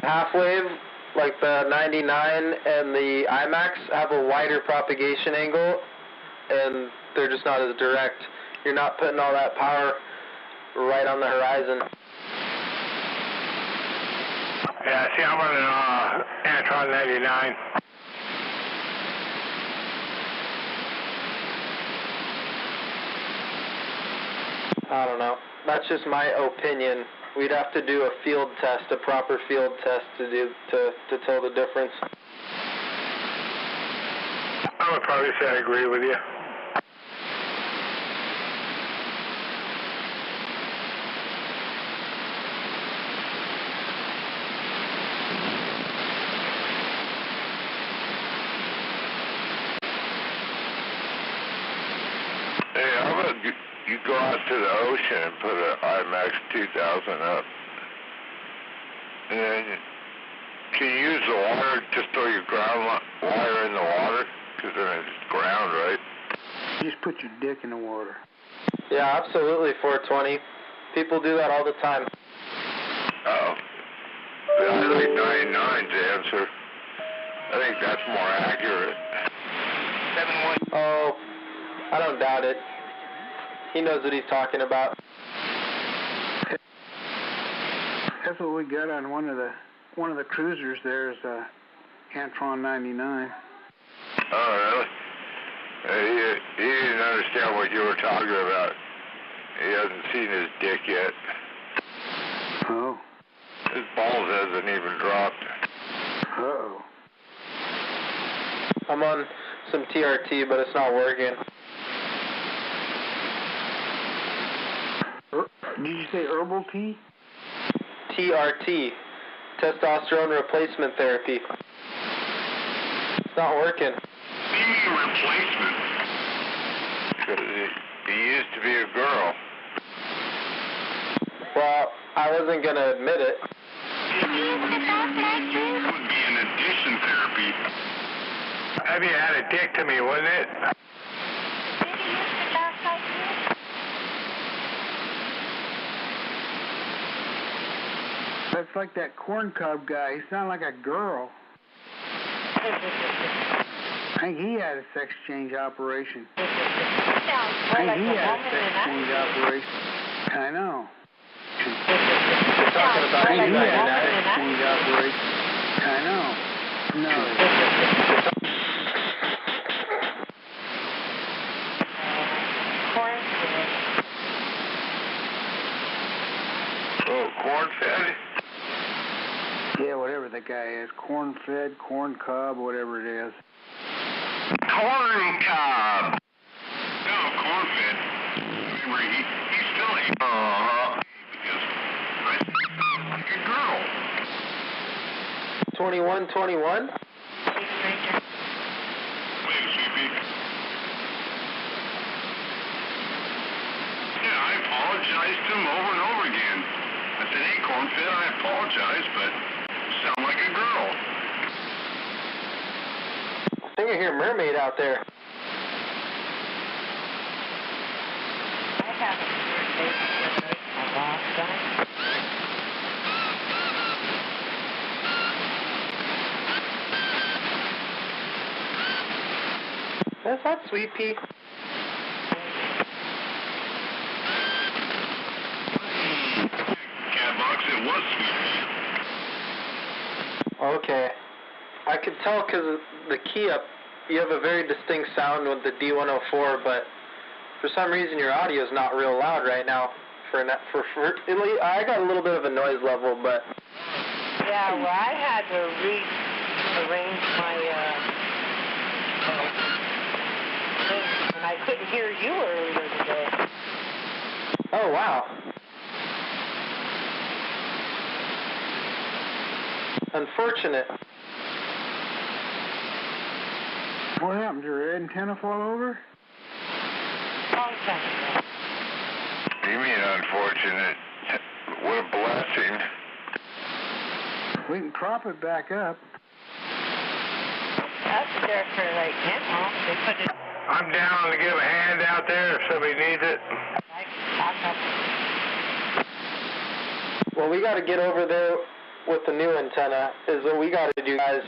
Half wave, like the 99 and the IMAX, have a wider propagation angle, and they're just not as direct. You're not putting all that power right on the horizon. Yeah, see, I'm running Antron 99. I don't know. That's just my opinion. We'd have to do a field test, a proper field test to tell the difference. I would probably say I agree with you. Hey, how about you go out to the ocean and put an IMAX 2000 up? And then can you use the water, just throw your ground wire in the water? Because then it's ground, right? Just put your dick in the water. Yeah, absolutely, 420. People do that all the time. Oh. I like 99's answer. I think that's more accurate. 7-1. Oh, I don't doubt it. He knows what he's talking about. That's what we got on one of the cruisers. There's a Antron 99. Oh, really? He didn't understand what you were talking about. He hasn't seen his dick yet. Oh. His balls hasn't even dropped. Uh-oh. I'm on some TRT, but it's not working. Did you say herbal tea? TRT, testosterone replacement therapy. It's not working. What do you mean replacement? Because he used to be a girl. Well, I wasn't going to admit it. It would be an addition therapy. That'd be add a dick to me, wouldn't it? That's like that corn cob guy. He sounded like a girl. I think he had a sex change operation. I know. You're talking about I you, know. No. Oh, corn-fed? Yeah, whatever the guy is. Corn-fed, corn cob, whatever it is. Corn cob! No, corn-fed. Remember, he's still a... Because I sound like a girl. 2121? Wait, sweetie. Yeah, I apologized to him over and over again. I said, hey, corn-fed, I apologize, but you sound like a girl. I think I hear Mermaid out there. That's hot, Sweet Pea. Catbox, it was Sweet Pea. Okay. I could tell because of the key up, you have a very distinct sound with the D104, but for some reason your audio is not real loud right now. I got a little bit of a noise level, but... Yeah, well, I had to rearrange my thing, and I couldn't hear you earlier today. Oh, wow. Unfortunate. What happened? Did your antenna fall over? Long time ago. You mean unfortunate? What a blessing. We can prop it back up. That's there for like now. They put it. I'm down to give a hand out there if somebody needs it. Like, back up. Well, we got to get over there with the new antenna is what we got to do, guys.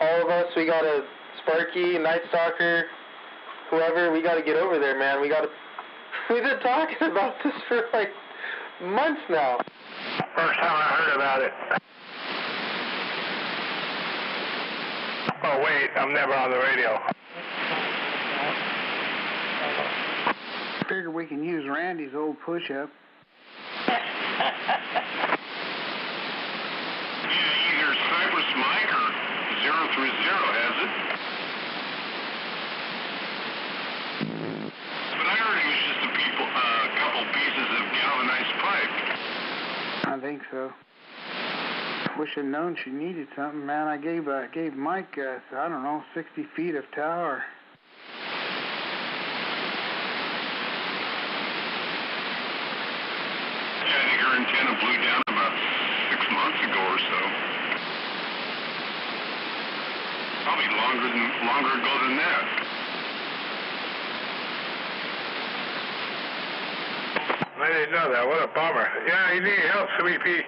All of us, we got to, Sparky, Night Stalker, whoever, we got to get over there, man. We've been talking about this for like months now. First time I heard about it. Oh, wait, I'm never on the radio. Figure we can use Randy's old push-up. Yeah, either Cypress Mike or 030 has it. But I heard it was just a couple pieces of galvanized pipe. I think so. Wish I'd known she needed something, man. I gave Mike, I don't know, 60 feet of tower. Yeah, I think her antenna blew down about 6 months ago or so. Probably longer ago than that. I didn't know that. What a bummer. Yeah, you need help, Sweet Pea.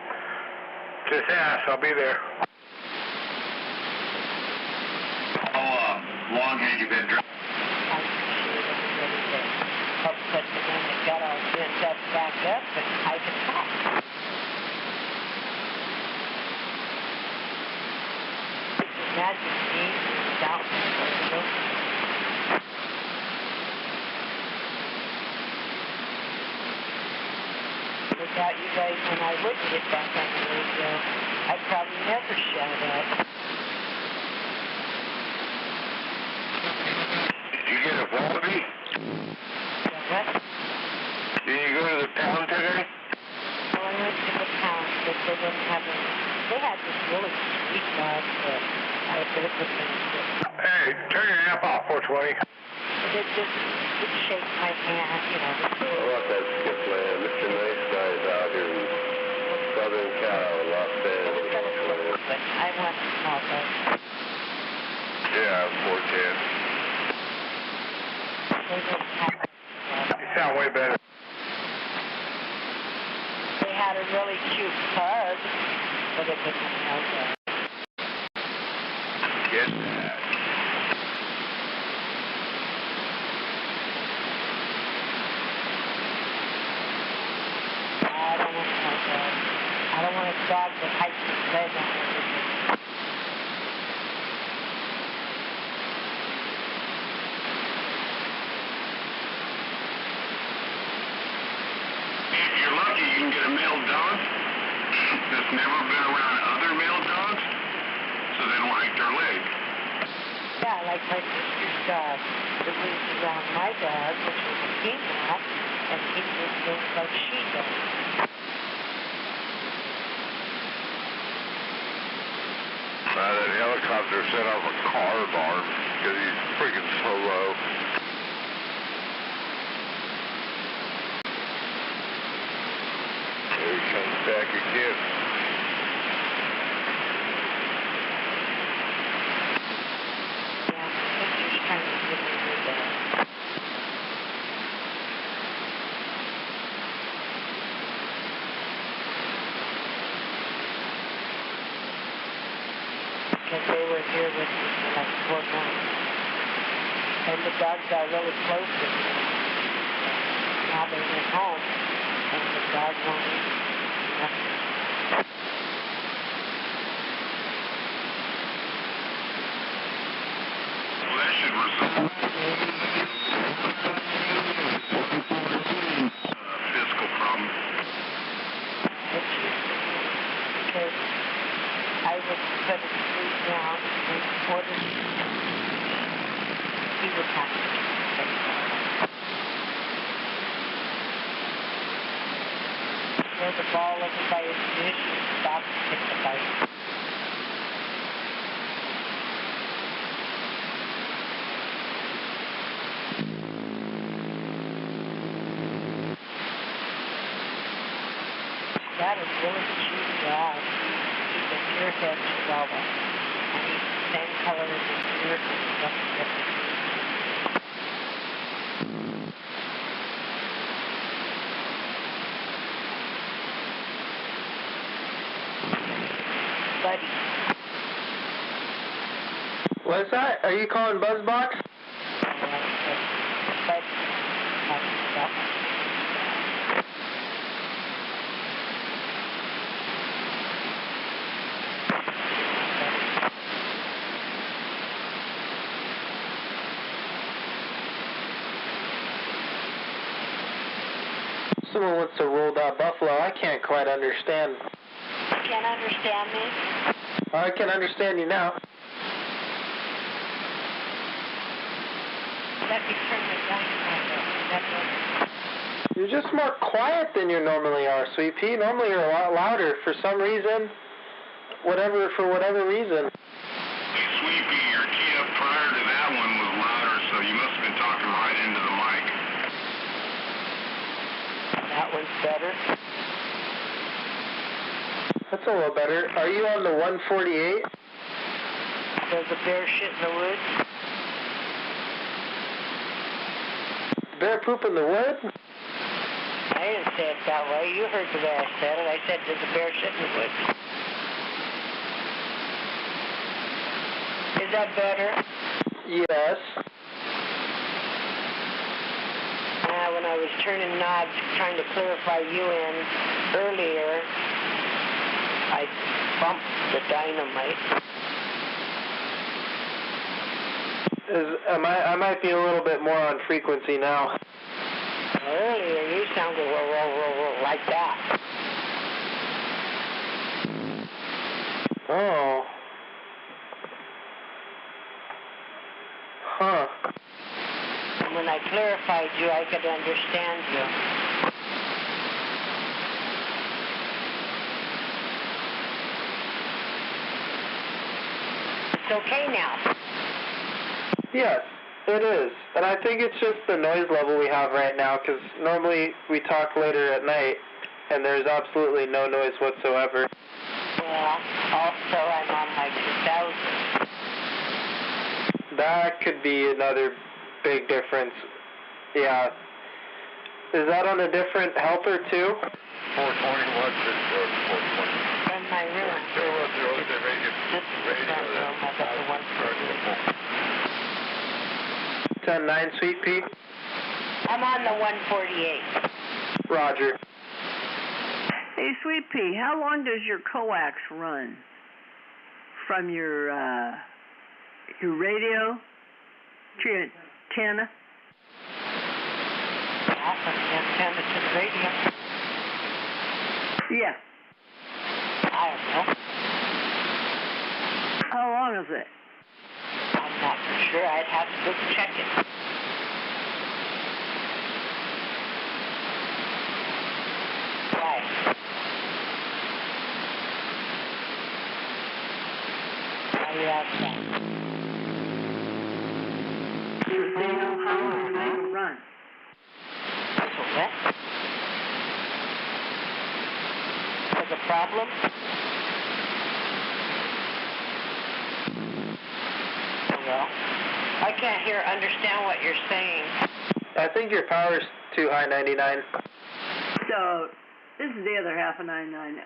Just ask. I'll be there. How long had you been driving? But when it got all bent up, back up, and I could talk. Imagine me without me. Without you guys, when I would get back on the radio, I'd probably never shout up. Did you get a wallaby? What? Did you go to the town today? Well, I went to the town, but they didn't have a... They had this really sweet dog that I could have put things with. Hey, turn your amp off, 420. It just would shake my hand, you know. How about that skip, man? Mr. Nice Guy's out here in Southern Cal, Los Angeles. But I want a small dog. Yeah, 410. They didn't have You sound way better. They had a really cute pug, but it didn't have that. Get that. I don't want a dog. I don't want a dog that hikes his leg on everything. If you're lucky, you can get a male dog that's never been around other male dogs, so they don't hike their leg. Yeah, like my sister's dog. It was around my dog, which was a female, and he did things like she does. That helicopter set off a car alarm because he's freaking so low. Here he comes back again. Yeah, my sister's trying to give me her dog. Because they were here with me for like 4 months. And the dog got really close with me. Now they went home, and the dog wanted nothing. Well, that should resolve physical problem. It's just because I would put his food down and order he would have to take it. Throw the ball over by his dish and stop and pick the bite. That is really cute dog. He's a deer-head chihuahua. And he's the same color as his ears and he doesn't get the buddy. What's that? Are you calling BuzzBox? Buddy. Someone wants to roll that buffalo. I can't quite understand. You can't understand me? I can understand you now. Let me turn the dynamite. You're just more quiet than you normally are, Sweet Pea. Normally you're a lot louder for some reason. For whatever reason. Hey, Sweet Pea, your key up prior to that one was louder, so you must have been talking right into the mic. That one's better. That's a little better. Are you on the 148? Does a bear shit in the woods? Bear poop in the wood? I didn't say it that way. You heard the way I said it. I said, does a bear shit in the woods? Is that better? Yes. When I was turning knobs, trying to clarify you in earlier, I bumped the dynamite. I might be a little bit more on frequency now. Earlier, you sounded like that. Oh. Huh. When I clarified you, I could understand you. It's okay now. Yes, it is. And I think it's just the noise level we have right now, because normally we talk later at night, and there's absolutely no noise whatsoever. Yeah, also I'm on my 2000. That could be another big difference. Yeah. Is that on a different helper, too? 420, what's this for? 420. In my room. This is the radio. I got the 148. 10-9, Sweet Pea? I'm on the 148. Roger. Hey, Sweet Pea, how long does your coax run from your radio to your antenna? From the antenna to the radio. Yeah. I don't know. How long is it? I'm not for sure. I'd have to go check it. Why? Why you ask that? They know how long to run. So what? There's a problem? Well, I can't understand what you're saying. I think your power's too high, 99. So, this is the other half of 99.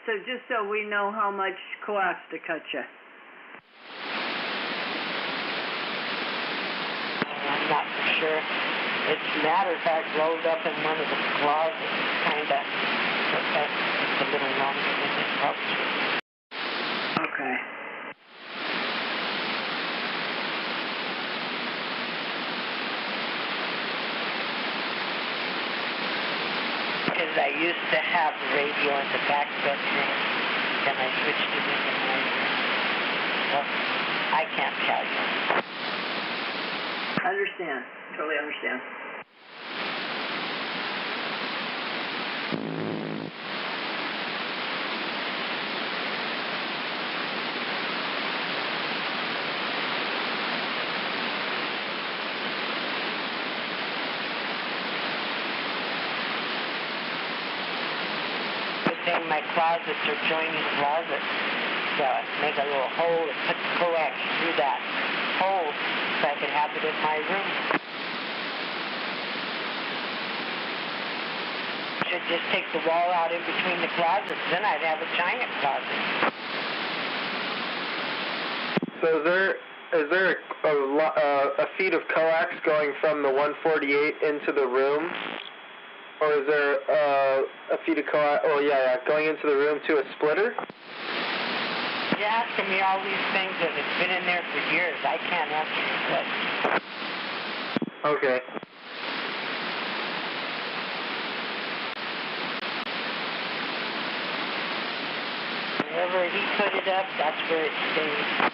So just so we know how much coax to cut you. I'm not for sure. It's a matter of fact rolled up in one of the closets, kind of. It's a little longer than it probably. Okay. Because I used to have the radio in the back bedroom, then I switched it into my room. Well, I can't tell you. Understand. Totally understand. My closets are joining closets. So I make a little hole and put the coax through that hole so I could have it in my room. Should just take the wall out in between the closets, then I'd have a giant closet. So is there a feed of coax going from the 148 into the room? Or is there a feed of coax, going into the room to a splitter? You're asking me all these things that have been in there for years. I can't answer your question. Okay. Wherever he put it up, that's where it stays.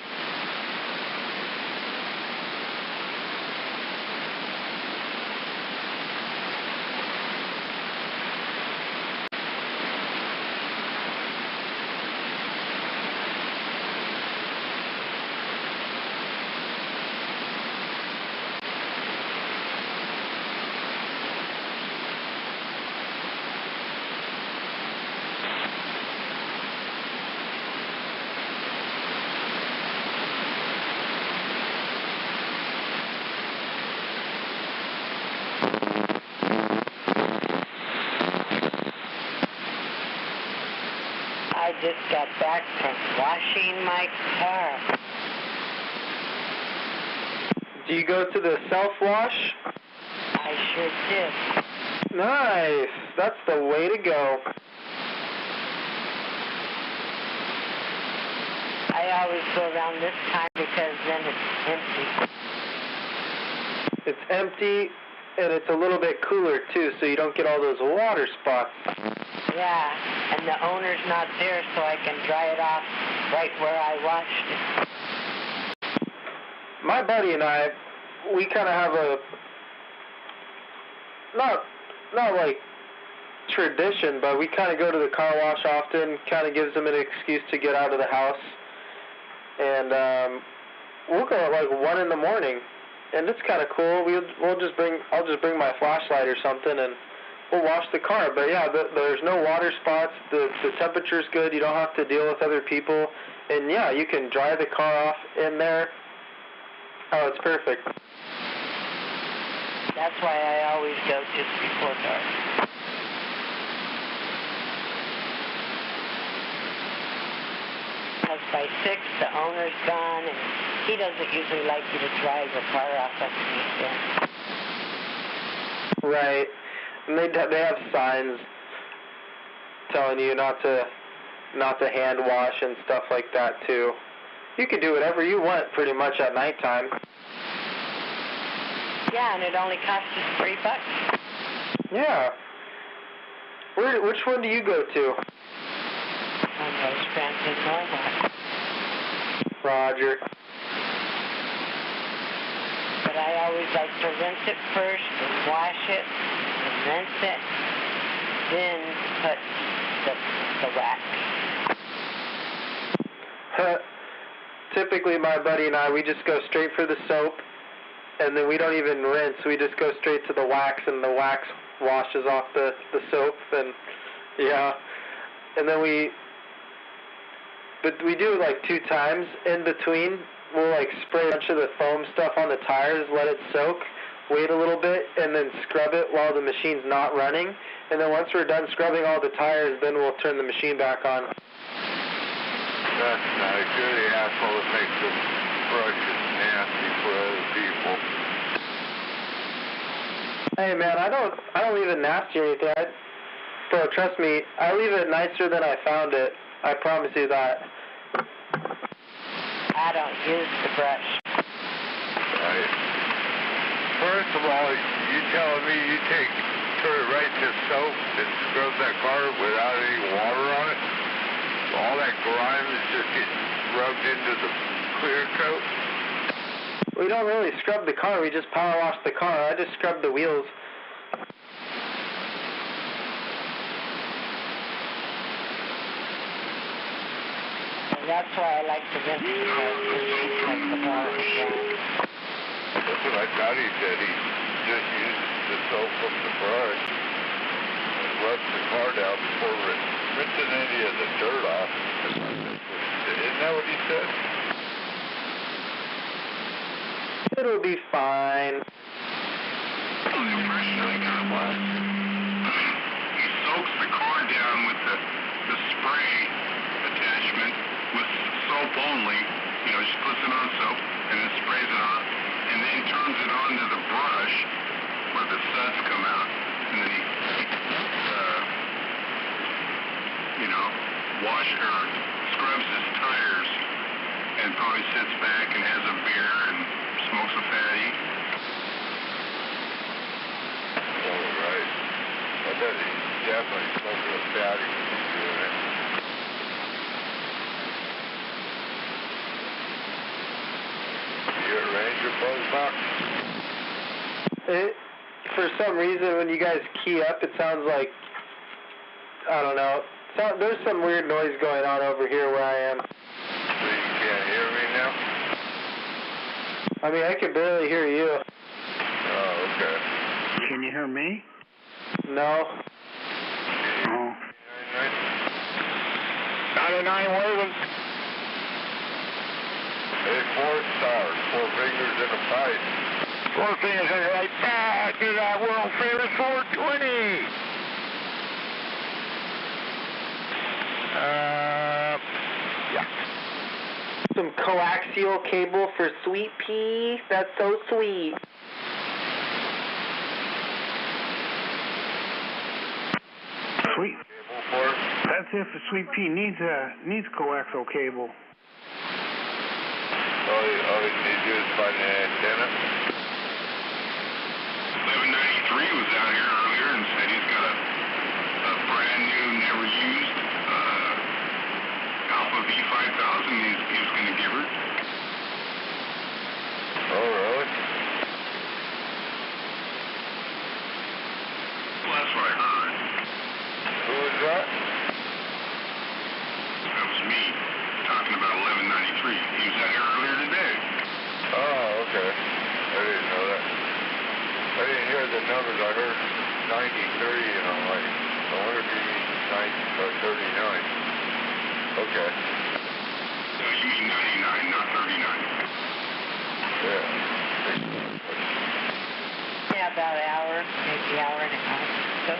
I just got back from washing my car. Do you go to the self-wash? I sure did. Nice. That's the way to go. I always go around this time because then it's empty. It's empty, and it's a little bit cooler, too, so you don't get all those water spots. Yeah, and the owner's not there, so I can dry it off right where I washed it. My buddy and I, we kind of have a, not like tradition, but we kind of go to the car wash often, kind of gives them an excuse to get out of the house. And we'll go at like 1 in the morning, and it's kind of cool. I'll just bring my flashlight or something, and we'll wash the car. But yeah, there's no water spots. The temperature's good. You don't have to deal with other people, and yeah, you can dry the car off in there. Oh, it's perfect. That's why I always go just before dark. Because by 6, the owner's gone, and he doesn't usually like you to drive your car off underneath there. Right. And they have signs telling you not to hand wash and stuff like that too. You can do whatever you want pretty much at nighttime. Yeah, and it only costs us $3. Yeah. Which one do you go to? On those Franklin Walmart. Roger. But I always like to rinse it first and wash it and rinse it, then put the wax. Typically, my buddy and I, we just go straight for the soap, and then we don't even rinse. We just go straight to the wax, and the wax washes off the soap, and yeah. And then we do it like 2 times in between. We'll like spray a bunch of the foam stuff on the tires, let it soak, wait a little bit, and then scrub it while the machine's not running. And then once we're done scrubbing all the tires, then we'll turn the machine back on. That's nice. You're the asshole that makes the brushes nasty for other people. Hey man, I don't leave it nasty or anything. Bro, trust me, I leave it nicer than I found it. I promise you that. I don't use the brush. Right. First of all, you telling me you turn it right to soap and scrub that car without any water on it? All that grime is just getting rubbed into the clear coat? We don't really scrub the car, we just power wash the car. I just scrub the wheels. And that's why I like to rinse the car first, like the bar is dry. That's what I thought he said. He just uses the soap from the brush and rubs the car down before rinsing any of the dirt off. Isn't that what he said? It'll be fine. The impression I got was he soaks the car down with the spray attachment with soap only, just puts it on ground soap and then sprays it on, and then turns it onto the brush where the suds come out, and then he scrubs his tires, and probably sits back and has a beer and smokes a fatty. All right. I bet he's definitely smoking a fatty when he's doing it. You a Ranger Buzzbox? For some reason, when you guys key up, it sounds like, I don't know, there's some weird noise going on over here where I am. So you can't hear me now? I mean, I can barely hear you. Oh, okay. Can you hear me? No. Oh. 99 waving. Hey, 4 stars, 4 fingers in a pipe. 4 fingers in a pipe. Back to that world famous 420. Yeah. Some coaxial cable for Sweet Pea. That's so sweet. Sweet. Cable for it. That's if the Sweet Pea needs coaxial cable. All you need to do is find an antenna. 1193 was out here earlier and said he's got a brand new, never used Alpha V5000 he was going to give her. Oh, really? Well, that's what I heard. Who was that? That was me talking about 1193. He was out here earlier today. Oh, okay. I didn't know that. I didn't hear the numbers. I heard 93, and I'm like, I wonder if he means 39. Okay. No, you mean 99, not 39. Yeah. Yeah, about an hour, maybe hour and a half. So,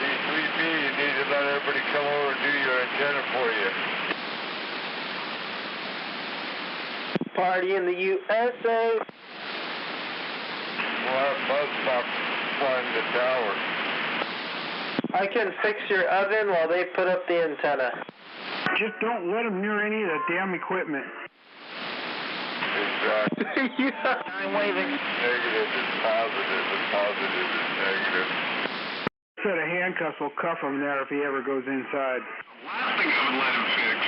See, Sweet Pea, you need to let everybody come over and do your antenna for you. Party in the USA. We'll have Buzzbox climb the tower. I can fix your oven while they put up the antenna. Just don't let them near any of the damn equipment. Exactly. Yeah. I'm waving. Negative is positive, and positive is negative. Set of handcuffs will cuff him there if he ever goes inside. Last thing I would let him fix.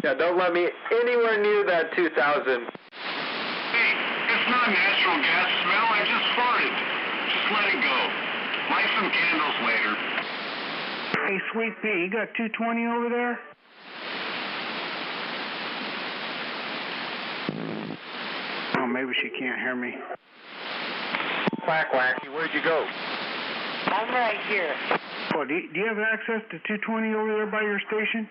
Yeah, don't let me anywhere near that 2000. Hey, it's not natural gas smell. I just farted. Just let it go. Light some candles later. Hey, Sweet Pea, you got 220 over there? Oh, maybe she can't hear me. Quack, quack. Where'd you go? I'm right here. Oh, do you have access to 220 over there by your station?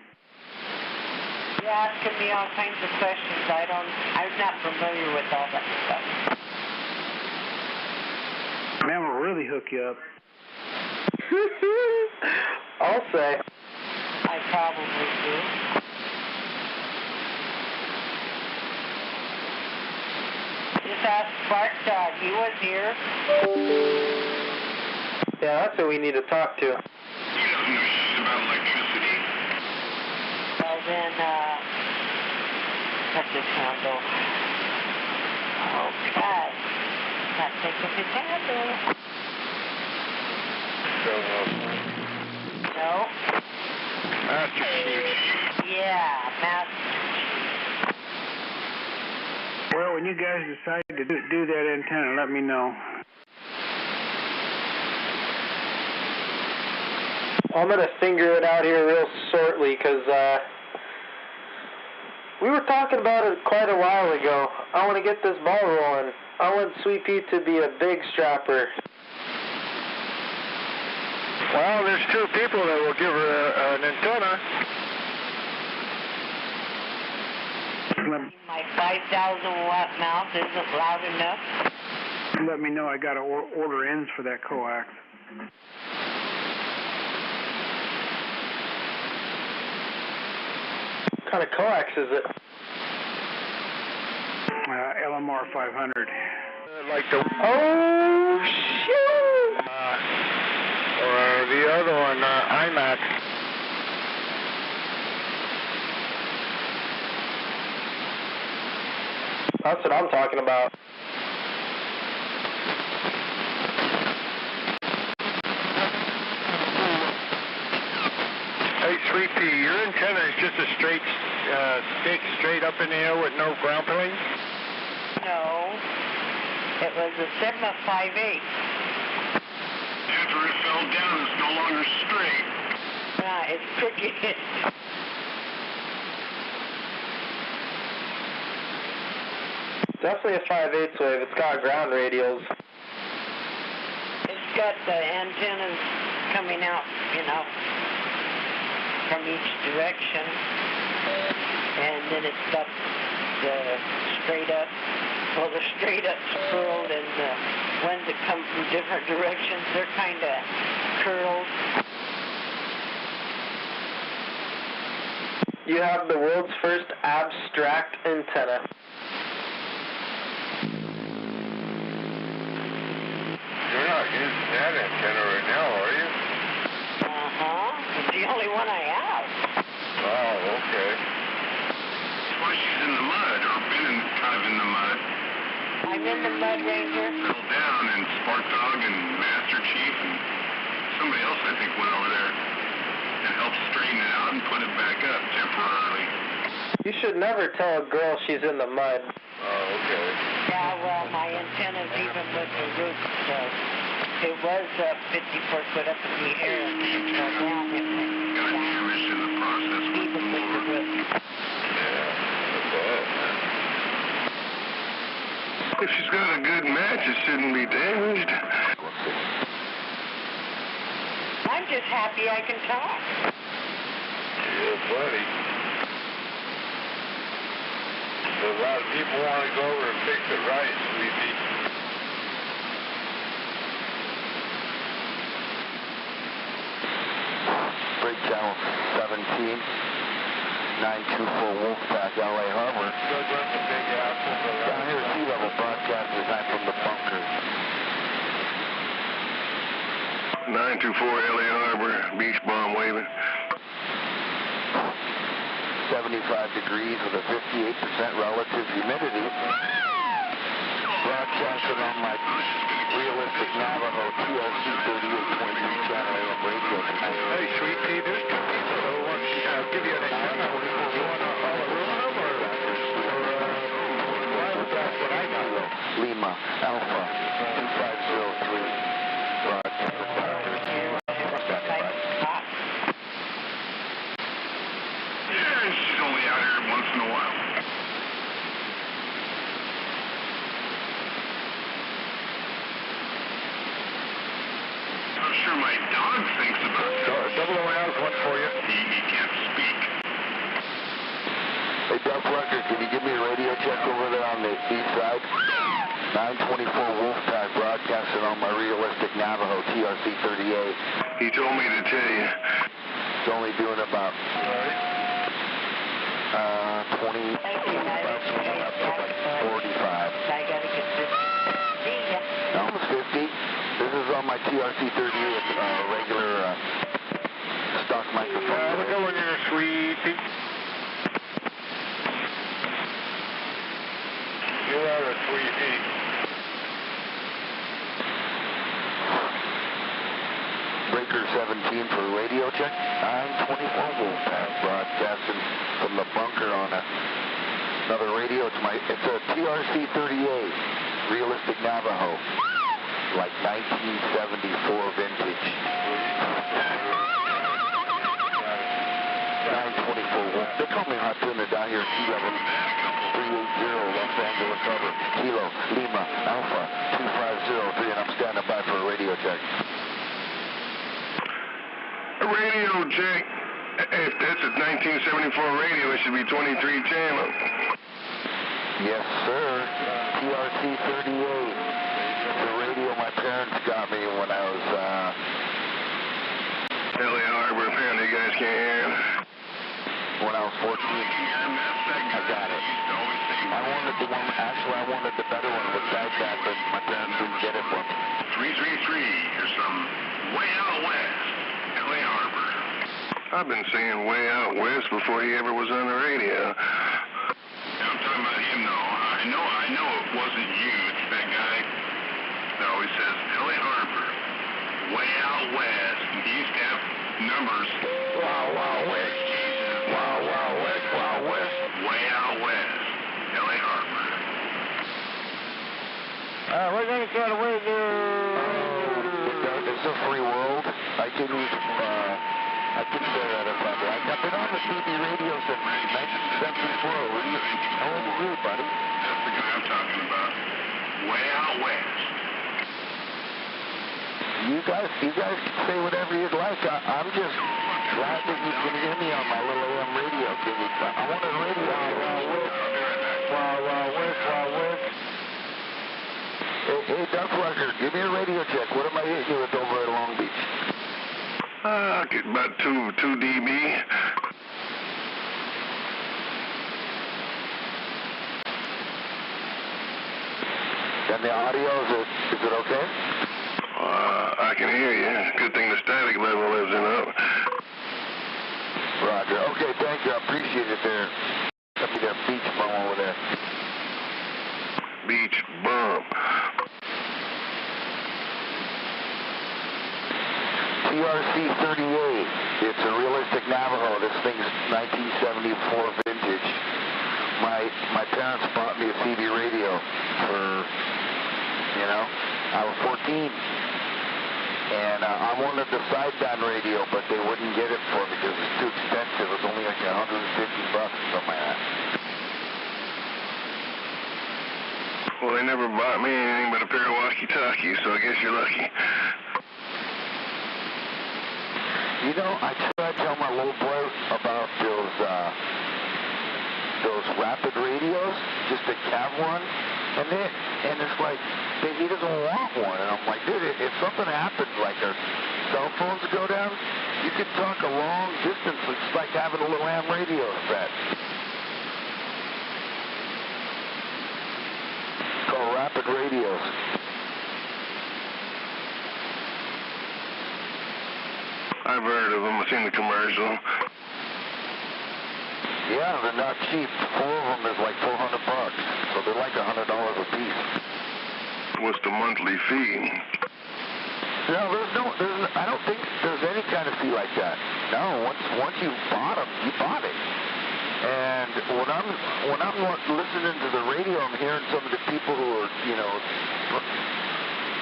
You're asking me all kinds of questions. I'm not familiar with all that stuff. Man, we'll really hook you up. I'll say. I probably do. Just ask Spark Dog. He was here. Yeah, that's who we need to talk to. He doesn't know shit about electricity. Well, then, cut this handle. Okay. Not taking the handle. No. Master Chief. Yeah, Master. Well, when you guys decide to do that antenna, let me know. I'm going to finger it out here real shortly because we were talking about it quite a while ago. I want to get this ball rolling. I want Sweet Pea to be a big strapper. Well, there's 2 people that will give her an antenna. My 5,000 watt mouth isn't loud enough. Let me know. I got to order ends for that coax. What kind of coax is it? LMR 500. Like the... Oh, shoot! Or the other one, IMAX. That's what I'm talking about. Hey, Sweet Pea, your antenna is just a straight stick straight up in the air with no ground plane? No. It was a Sigma 5/8. After it fell down, it's no longer straight. Yeah, it's crooked. Definitely a 5/8 wave. It's got ground radials. It's got the antennas coming out, you know, from each direction. And then it's got the straight up, well, the straight up curled, and the ones that come from different directions, they're kind of curled. You have the world's first abstract antenna. You're not using that antenna right now, are you? Uh-huh. It's the only one I have. Oh, okay. That's why she's in the mud, or been kind of in the mud. I'm in the Mud Ranger. Fell down, and Spark Dog and Master Chief and somebody else, I think, went over there and helped straighten it out and put it back up temporarily. You should never tell a girl she's in the mud. Oh, okay. Yeah, well, my antenna's even with the roof, so it was up 54 foot up in the air and it fell down. It went Got down damaged in the process. even with the roof. Yeah, that's all, man. If she's got a good match, it shouldn't be damaged. I'm just happy I can talk. Yeah, buddy. A lot of people want to go over and fix it right, Sweetie. Break channel 17, 924 Wolfpack, LA Harbor. Down here, sea level broadcast this time from the bunker. 924 LA Harbor, beach bomb waving. 75 degrees with a 58% relative humidity. Broadcasting on my realistic Navajo TLC 38.3 channel AM radio tonight. Hey, Sweet Pea, there's two people who want to give you an antenna. You want to aluminum or fiberglass, what I got? Lima, Alpha, 2503. Broadcast. Yeah, she's only out here once in a while. I'm sure my dog thinks about it. Double O has one for you. He can't speak. Hey, Doug Rucker, can you give me a radio check over there on the east side? 924 Wolfpack broadcasting on my realistic Navajo TRC 38. He told me to tell you. It's only doing about 20, about 45. I gotta get this. See ya. Almost 50. This is on my TRC 38 regular stock microphone. Look over there, Sweet Pea. You are a Sweet Pea. Breaker 17 for radio check. 924 Wolfpack broadcasting from the bunker on another radio. It's a TRC 38 realistic Navajo, like 1974 vintage. 924 Wolf. They call me Hot Tuna down here at sea level 380 Los Angeles Harbor. Kilo Lima Alpha 2503, and I'm standing by for a radio check. A radio check. If that's a 1974 radio, it should be 23 channel. Yes, sir. TRC 38. The radio my parents got me when I was, LA Harbor, apparently you guys can't hear him. when I was 14. I got it. I wanted the one, actually I wanted the better one with Baghdad, but my parents didn't get it for me. 333, here's some Way Out West, Clay Harbor. I've been saying Way Out West before he ever was on the radio. I'm talking about him, though. I know it wasn't you. It's that guy that always says Clay Harbor, Way Out West. And he used to have numbers. Wow, wow, West. Wow, wow, West, wow, West. Way Out West, L.A. Harbor. We're going to get away there. It's a free world. I can say that if I've been on the CB radio since 1974. How old are you, buddy? That's the guy I'm talking about. Way Out West. You guys can say whatever you'd like. I'm just glad that you can hear me on my little AM radio. I want a radio. Wow, West. Hey, Duck Rucker, give me a radio check. What am I hitting you with over at Long Beach? I get about 2 dB. And the audio, is it okay? I can hear you. Good thing the static level isn't up. Roger. Okay, thank you. I appreciate it there. Let me that beach bum over there. Beach bum. TRC 38. It's a realistic Navajo. This thing's 1974 vintage. My parents bought me a CB radio for, I was 14. And I wanted the sideband radio, but they wouldn't get it for me because it's too expensive. It was only like $150 or something like that. Well, they never bought me anything but a pair of walkie-talkies, so I guess you're lucky. I tried to tell my little boy about those rapid radios, just a cab one, and it's like, he doesn't want one, and I'm like, dude, if something happens, like our cell phones go down, you can talk a long distance. It's like having a little ham radio set. Called rapid radios. I've heard of them. I've seen the commercial. Yeah, they're not cheap. 4 of them is like $400, so they're like $100 a piece. What's the monthly fee? No, I don't think there's any kind of fee like that. No, once you bought them, you bought it. And when I'm listening to the radio, I'm hearing some of the people who are,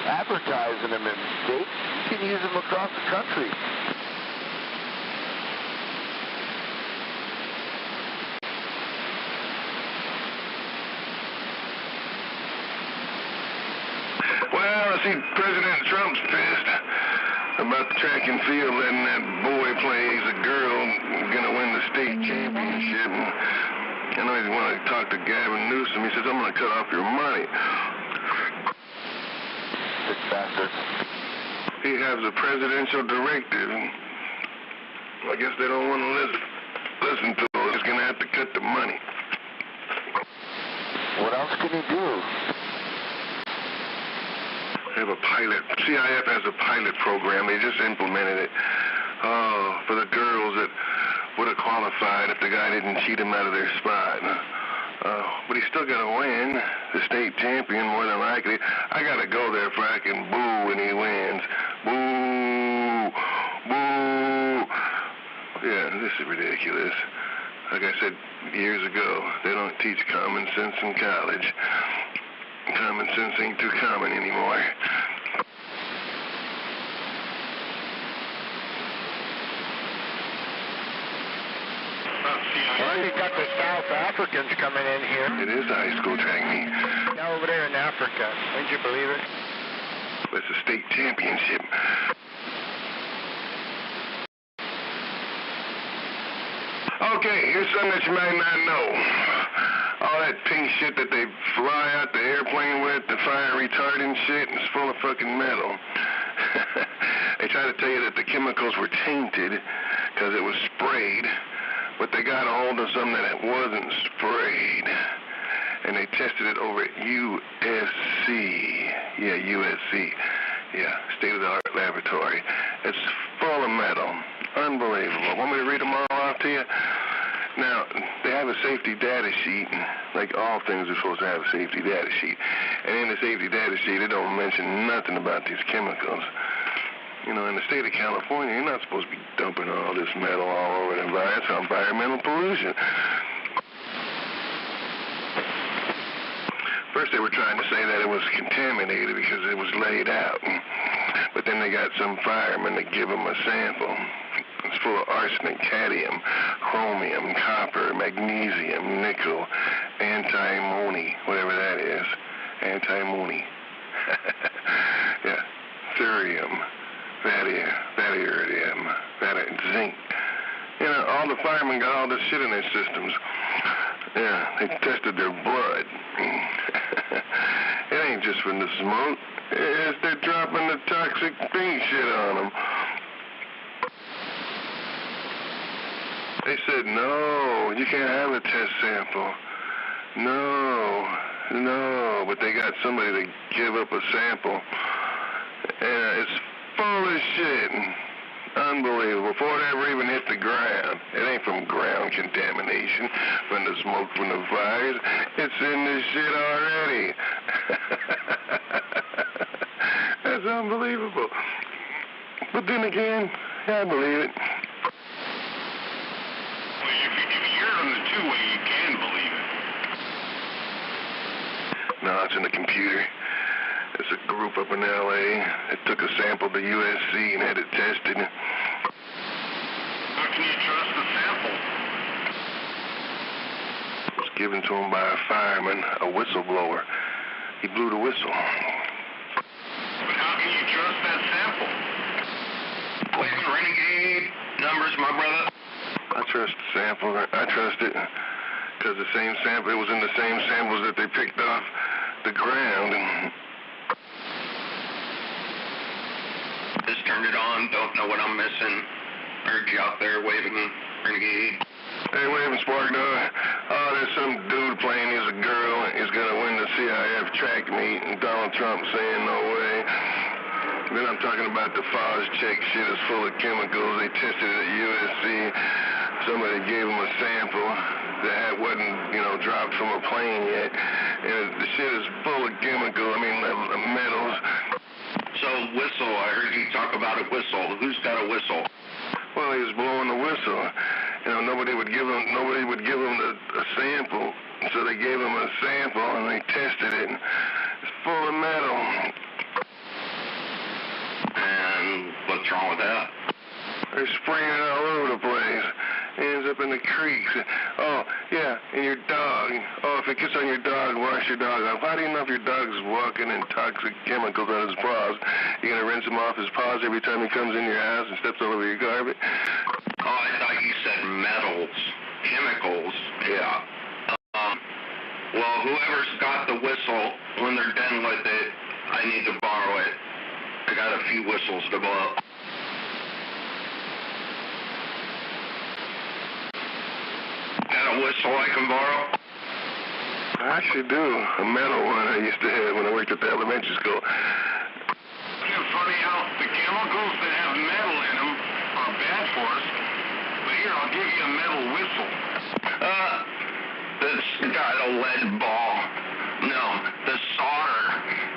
advertising them, and you can use them across the country. Well, I see President Trump's pissed about the track and field, letting that boy play. He's a girl, gonna win the state championship. And I know he's want to talk to Gavin Newsom. He says, I'm gonna cut off your money. Sick bastard. He has a presidential directive. I guess they don't want to listen to him. He's gonna have to cut the money. What else can he do? They have a pilot. CIF has a pilot program. They just implemented it. Oh, for the girls that would have qualified if the guy didn't cheat them out of their spot. But he's still got to win. The state champion, more than likely. I got to go there for I can boo when he wins. Boo! Boo! Yeah, this is ridiculous. Like I said years ago, they don't teach common sense in college. Common sense ain't too common anymore. Well, you got the South Africans coming in here. It is a high school track meet. Now over there in Africa. Would you believe it? It's a state championship. Okay, here's something that you might not know. All that pink shit that they fly out the airplane with, the fire retardant shit, is full of fucking metal. They try to tell you that the chemicals were tainted because it was sprayed, but they got a hold of something that wasn't sprayed, and they tested it over at USC. Yeah, USC. Yeah, state-of-the-art laboratory. It's full of metal. Unbelievable. Want me to read them all off to you? Now, they have a safety data sheet. Like all things are supposed to have a safety data sheet. And in the safety data sheet, it don't mention nothing about these chemicals. You know, in the state of California, you're not supposed to be dumping all this metal all over the environment. It's environmental pollution. First, they were trying to say that it was contaminated because it was laid out. But then they got some firemen to give them a sample. It's full of arsenic, cadmium, chromium, copper, magnesium, nickel, antimony, whatever that is. Antimony. Yeah. Thurium, iridium, zinc. You know, all the firemen got all this shit in their systems. Yeah, they tested their blood. It ain't just from the smoke. It's they're dropping the toxic pink shit on them. They said, no, you can't have a test sample. No, but they got somebody to give up a sample. And it's full of shit. Unbelievable. Before it ever even hit the ground. It ain't from ground contamination, from the smoke from the fires. It's in this shit already. That's unbelievable. But then again, I believe it. Well, if you hear it on the two-way, you can believe it. No, it's in the computer. It's a group up in L.A. that took a sample to USC and had it tested. How can you trust the sample? It was given to him by a fireman, a whistleblower. He blew the whistle. But how can you trust that sample? Wait, renegade numbers, my brother. I trust the sample. I trust it because the same sample, it was in the same samples that they picked off the ground. Just turned it on, don't know what I'm missing. Heard you out there waving, renegade. Hey, waving spark dog. Oh, there's some dude playing. He's a girl. He's going to win the CIF track meet, and Donald Trump saying no way. Then I'm talking about the Phos-Check shit is full of chemicals. They tested it at USC. Somebody gave them a sample that wasn't, dropped from a plane yet. And the shit is full of chemicals. I mean, metals. So, whistle, I heard you talk about a whistle. Who's got a whistle? Well, he was blowing the whistle. Nobody would give him a sample. So they gave him a sample and they tested it. It's full of metal. And what's wrong with that? They're spraying it all over the place. Ends up in the creeks. Oh, yeah, and your dog. Oh, if it gets on your dog, wash your dog off. How do you know if your dog's walking in toxic chemicals on his paws? You gonna rinse him off his paws every time he comes in your house and steps all over your garbage? Oh, I thought you said metals. Chemicals. Yeah. Well, whoever's got the whistle, when they're done with it, I need to borrow it. I got a few whistles to blow. Got a whistle I can borrow? I actually do. A metal one I used to have when I worked at the elementary school. It's funny how the chemicals that have metal in them are bad for us. But here, I'll give you a metal whistle. That's got a lead ball. No, the solder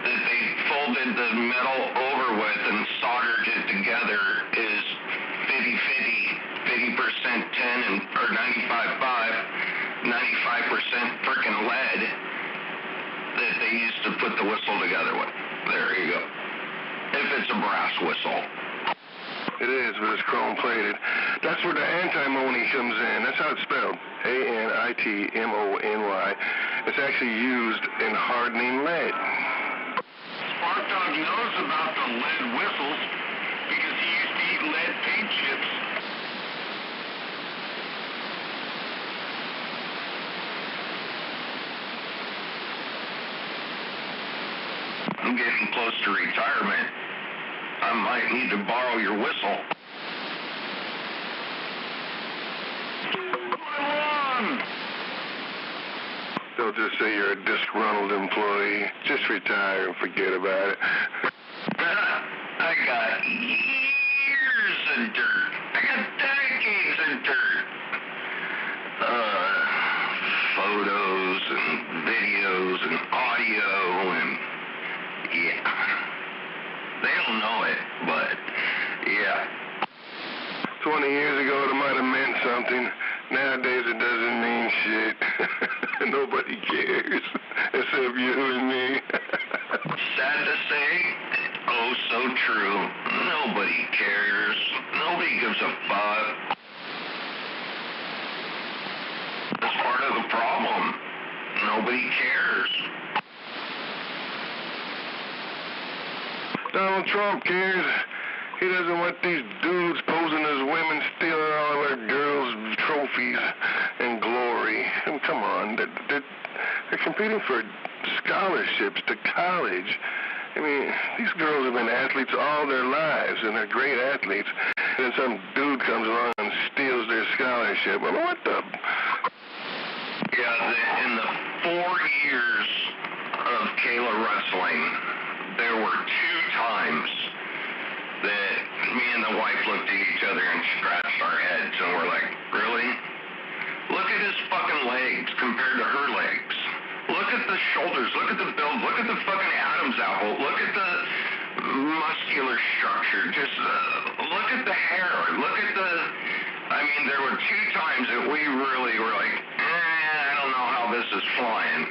that they folded the metal over with and soldered it together is 50% tin or 95% frickin' lead that they used to put the whistle together with. There you go. If it's a brass whistle. It is, but it's chrome-plated. That's where the antimony comes in. That's how it's spelled. A-N-I-T-M-O-N-Y. It's actually used in hardening lead. Spark Dog knows about the lead whistles because he used to eat lead paint chips. I'm getting close to retirement. I might need to borrow your whistle. They'll just say you're a disgruntled employee. Just retire and forget about it. I got years of dirt. I got decades of dirt. Photos and videos and audio and yeah. They don't know it, but yeah. 20 years ago, it might have meant something. Nowadays, it doesn't mean shit. Nobody cares, except you and me. Sad to say, oh so true. Nobody cares. Nobody gives a fuck. That's part of the problem. Nobody cares. Donald Trump cares. He doesn't want these dudes posing as women stealing all of our girls' trophies and glory. And come on, they're competing for scholarships to college. I mean, these girls have been athletes all their lives, and they're great athletes. And then some dude comes along and steals their scholarship. I mean, what the? Yeah, in the 4 years of Kayla wrestling, there were 2 times that me and the wife looked at each other and scratched our heads and we're like, really? Look at his fucking legs compared to her legs. Look at the shoulders, look at the build, look at the fucking Adam's apple, look at the muscular structure, just look at the hair, look at the, I mean, there were 2 times that we really were like, I don't know how this is flying.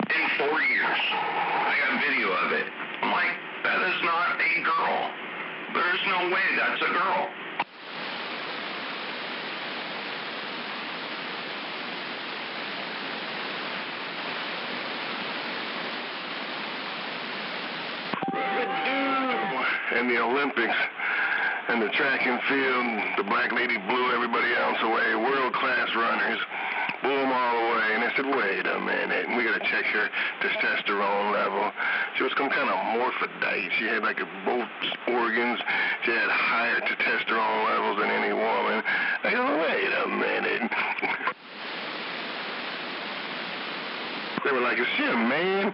In 4 years. I got video of it. I'm like, that is not a girl. There's no way that's a girl. And the Olympics and the track and field, the black lady blew everybody else away, world-class runners. Blew them all away, and I said, wait a minute, we gotta check her testosterone level. She was some kind of morphodite. She had like both organs. She had higher testosterone levels than any woman. I go, wait a minute. They were like, is she a man?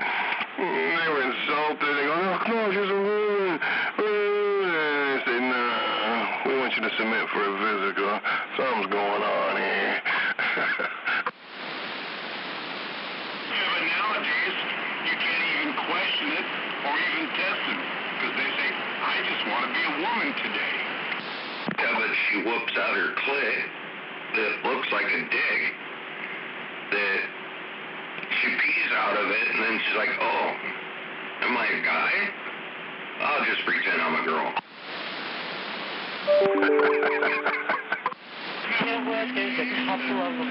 They were insulted. They go, no, she's a woman. I said, no, we want you to submit for a physical. Something's going on here. Nowadays, you can't even question it or even test it because they say, I just want to be a woman today. Yeah, but she whoops out her clit that looks like a dick that she pees out of it and then she's like, oh, am I a guy? I'll just pretend I'm a girl. You know what? There's a couple of them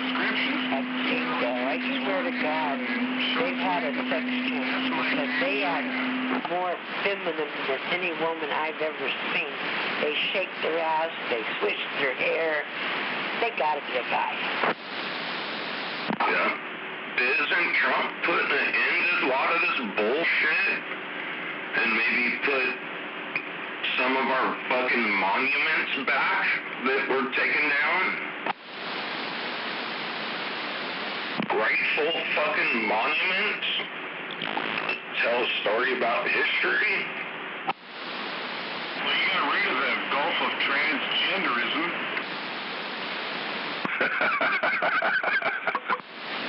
at Bingo. I swear to God, they've had a sex change because they act more feminine than any woman I've ever seen. They shake their ass, they switch their hair. They gotta be a guy. Yeah. Isn't Trump putting an end to a lot of this bullshit? And maybe put some of our fucking monuments back that were taken down? Rightful fucking monuments? Tell a story about history? Well, you got rid of the gulf of transgenderism.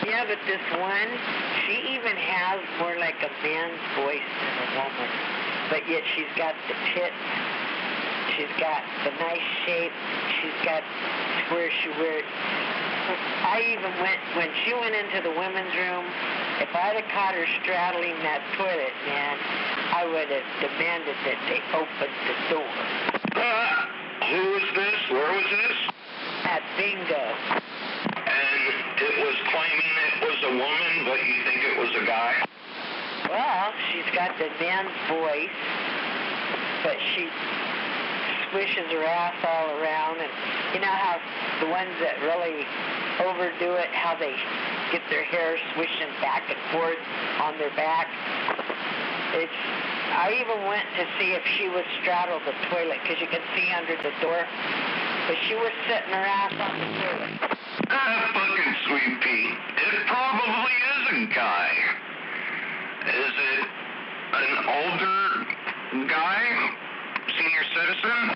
Yeah, but this one, she even has more like a man's voice than a woman. But yet she's got the tits, she's got the nice shape, she's got where she wears. I even went, when she went into the women's room, if I'd have caught her straddling that toilet, man, I would have demanded that they open the door. Who was this? Where was this? At Bingo. And it was claiming it was a woman, but you think it was a guy? Well, she's got the man's voice, but she swishes her ass all around, and you know how the ones that really overdo it, how they get their hair swishing back and forth on their back. I even went to see if she would straddle the toilet, because you can see under the door. but she was sitting her ass on the toilet. Fucking Sweet Pea. It probably is a guy. Is it an older guy? Senior citizen?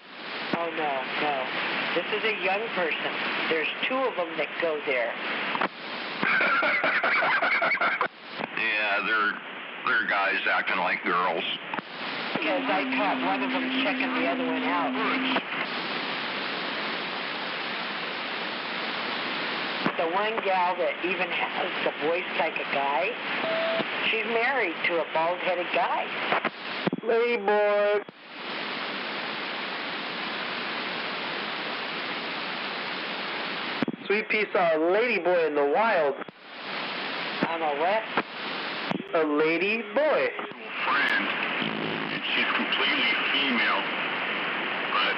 Oh, no. This is a young person. There's 2 of them that go there. Yeah, they're guys acting like girls. Because I caught one of them checking the other one out. The one gal that even has the voice like a guy, she's married to a bald-headed guy. Lady boy. Sweet Pea saw a lady boy in the wild. I'm a what? A lady boy. Friend, and she's completely female, but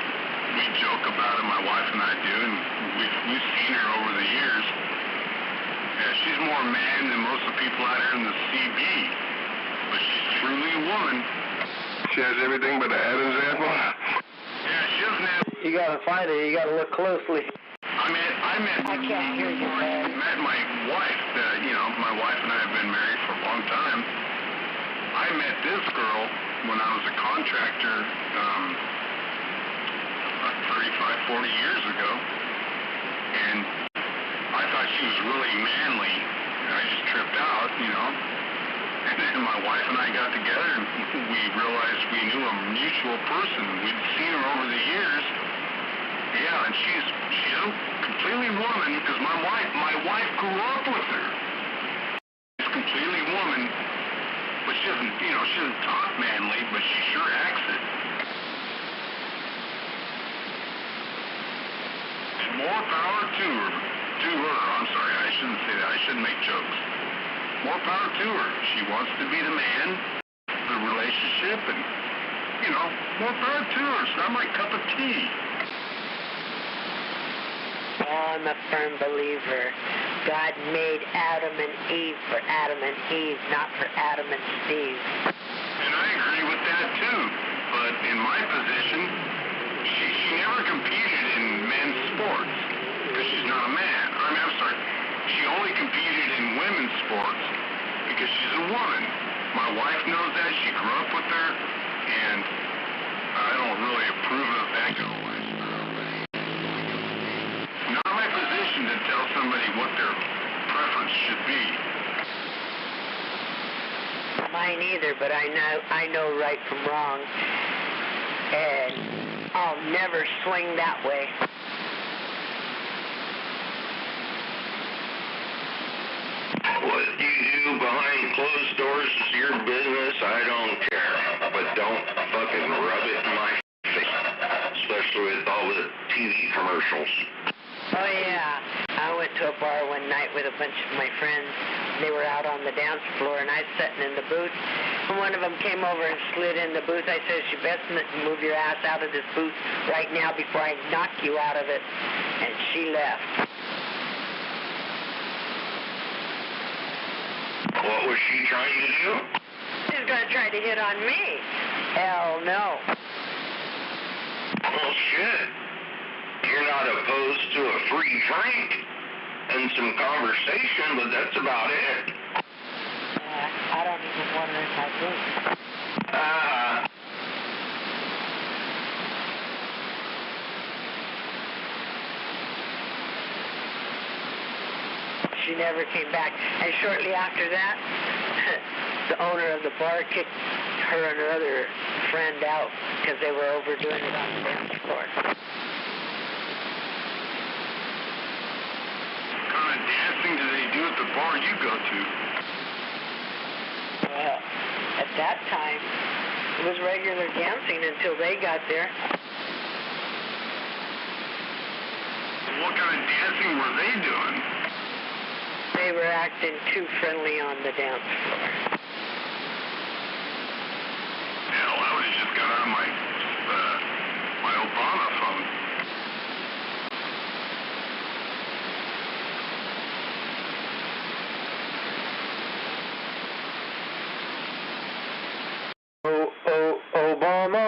we joke about it, my wife and I do, and we've seen her over the years. Yeah, she's more man than most of the people out here in the CB, but she's truly a woman. She has everything but the Adam's apple? Yeah, she doesn't have... You gotta find it. You gotta look closely. I can't hear you, man. met my wife. My wife and I have been married for a long time. I met this girl when I was a contractor 35, 40 years ago. And I thought she was really manly. And I just tripped out, And then my wife and I got together and we realized we knew a mutual person. We'd seen her over the years. Yeah, and she's a completely woman because my wife grew up with her. She's completely woman, but she doesn't talk manly, but she sure acts it. More power to her. I'm sorry, I shouldn't say that. I shouldn't make jokes. More power to her. She wants to be the man, the relationship, and more power to her. It's not my cup of tea. Oh, I'm a firm believer. God made Adam and Eve for Adam and Eve, not for Adam and Steve. And I agree with that too. But in my position, she never competed in men's sports because she's not a man. I'm sorry. She only competed in women's sports because she's a woman. My wife knows that. She grew up with her, and I don't really approve of that kind of lifestyle. Not my position to tell somebody what their preference should be. Mine either, but I know right from wrong, and I'll never swing that way. What you do behind closed doors is your business. I don't care, but don't fucking rub it in my face, especially with all the TV commercials. Oh, yeah. I went to a bar one night with a bunch of my friends. They were out on the dance floor, and I was sitting in the booth. And one of them came over and slid in the booth. I said, you best move your ass out of this booth right now before I knock you out of it. And she left. What was she trying to do? She's going to try to hit on me. Hell no. Well, shit. You're not opposed to a free drink and some conversation, but that's about it. I don't even want her in my booth. She never came back. And shortly after that, the owner of the bar kicked her and her other friend out because they were overdoing it on the dance floor. What kind of dancing do they do at the bar you go to? Well, at that time, it was regular dancing until they got there. What kind of dancing were they doing? They were acting too friendly on the dance floor. Hell, I would have just got on my Obama phone. Obama.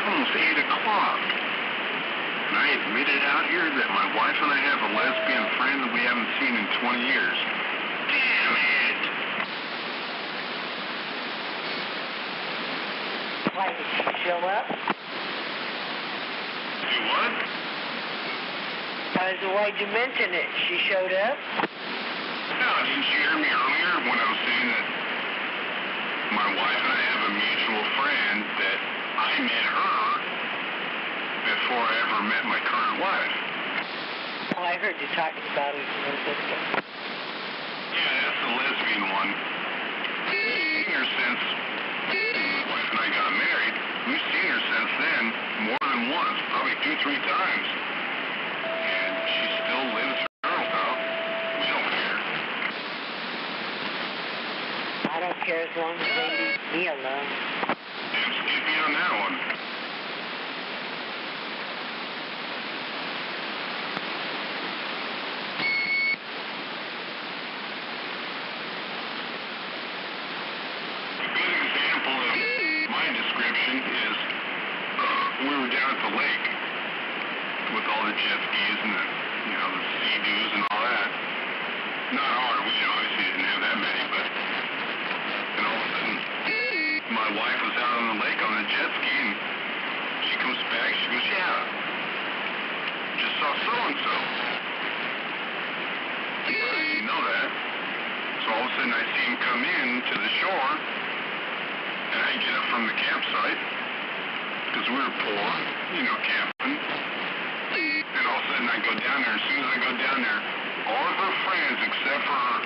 almost 8 o'clock. And I admitted out here that my wife and I have a lesbian friend that we haven't seen in 20 years. Damn it! Why did she show up? Do what? Why'd you mention it? She showed up? No, didn't you hear me earlier when I was saying that my wife and I have a mutual friend that I met her before I ever met my current wife? Oh, I heard you talking about it a little bit ago. Yeah, that's the lesbian one. I've seen her since my wife and I got married. We've seen her since then more than once, probably 2-3 times. And she still lives her lifestyle. We don't care. I don't care as long as they leave me alone. Damn skippy on that one. A good example of my description is we were down at the lake with all the jet skis and the, the sea-doos and all that. Not hard, we obviously didn't have that many, but and all of a sudden my wife was out on the lake on the jet ski and she comes back, she goes, yeah, just saw so-and-so. I didn't know that. So all of a sudden I see him come in to the shore and I get up from the campsite because we were poor, camping. And all of a sudden I go down there. As soon as I go down there, all of her friends except for her,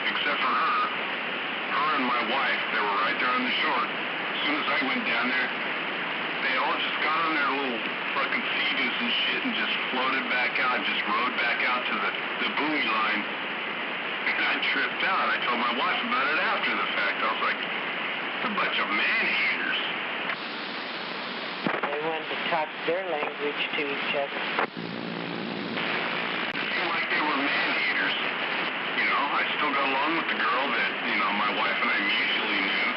except for her and my wife, they were right there on the shore. As soon as I went down there, they all just got on their little fucking sea-doos and shit and just floated back out, just rode back out to the buoy line. And I tripped out. I told my wife about it after the fact. I was like, a bunch of man-haters. They wanted to talk their language to each other. Seemed like they were man-haters. I still got along with the girl that, my wife and I mutually knew.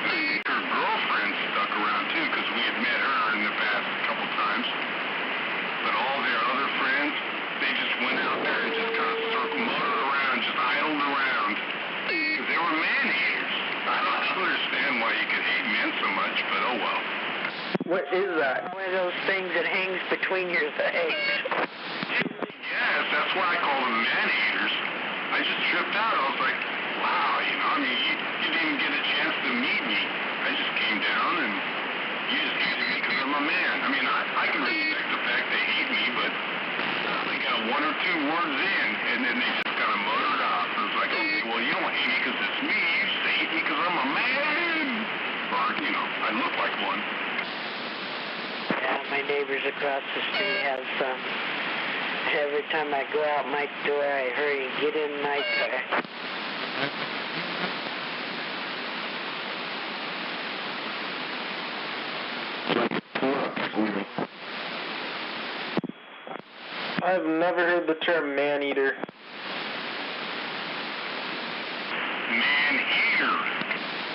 And I think her girlfriend stuck around too, because we had met her in the past a couple times. But all their other friends, they just went out there and just kind of motored around, just idled around. Because they were man-haters. I don't understand why you could hate men so much, but oh well. What is that? One of those things that hangs between your legs. Yes, that's why I call them man-haters. I just tripped out. I was like, wow, you didn't even get a chance to meet me. I just came down and you just hated me because I'm a man. I mean, I can respect the fact they hate me, but they got 1 or 2 words in, and then they just kind of motored off. It was like, okay, well, you don't hate me because it's me. You just hate me because I'm a man. Or, I look like one. Yeah, my neighbors across the street have some. Every time I go out my door, I hurry and get in my car. I've never heard the term man-eater. Man-eater.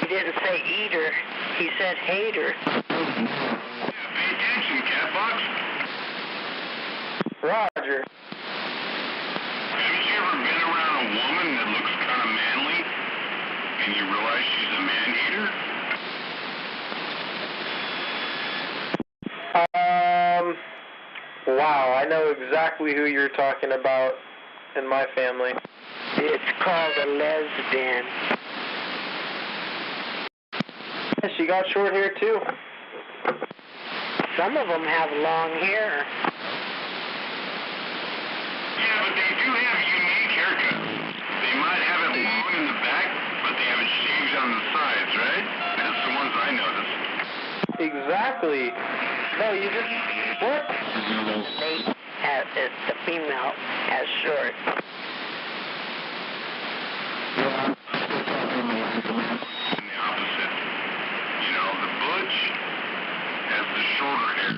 He didn't say eater. He said hater. Yeah, pay attention, Catbox. Roger. Haven't you ever been around a woman that looks kind of manly and you realize she's a man-eater? Wow, I know exactly who you're talking about in my family. It's called a lesbian. Yeah, she got short hair too. Some of them have long hair. Yeah, but they do have unique haircuts. They might have it long in the back, but they have it shaved on the sides, right? That's the ones I noticed. Exactly. No, you just... What? The female has short. And the opposite. The butch has the shorter hair.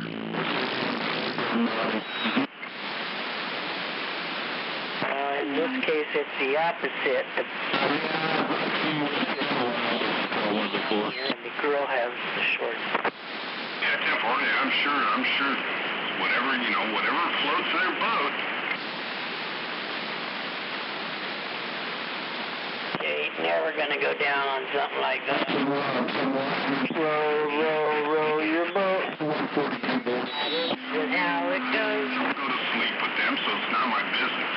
In this case, it's the opposite. And the girl has the short. I'm sure whatever floats their boat. You ain't never gonna go down on something like that. Row your boat. That's how it goes. Don't go to sleep with them, so it's not my business.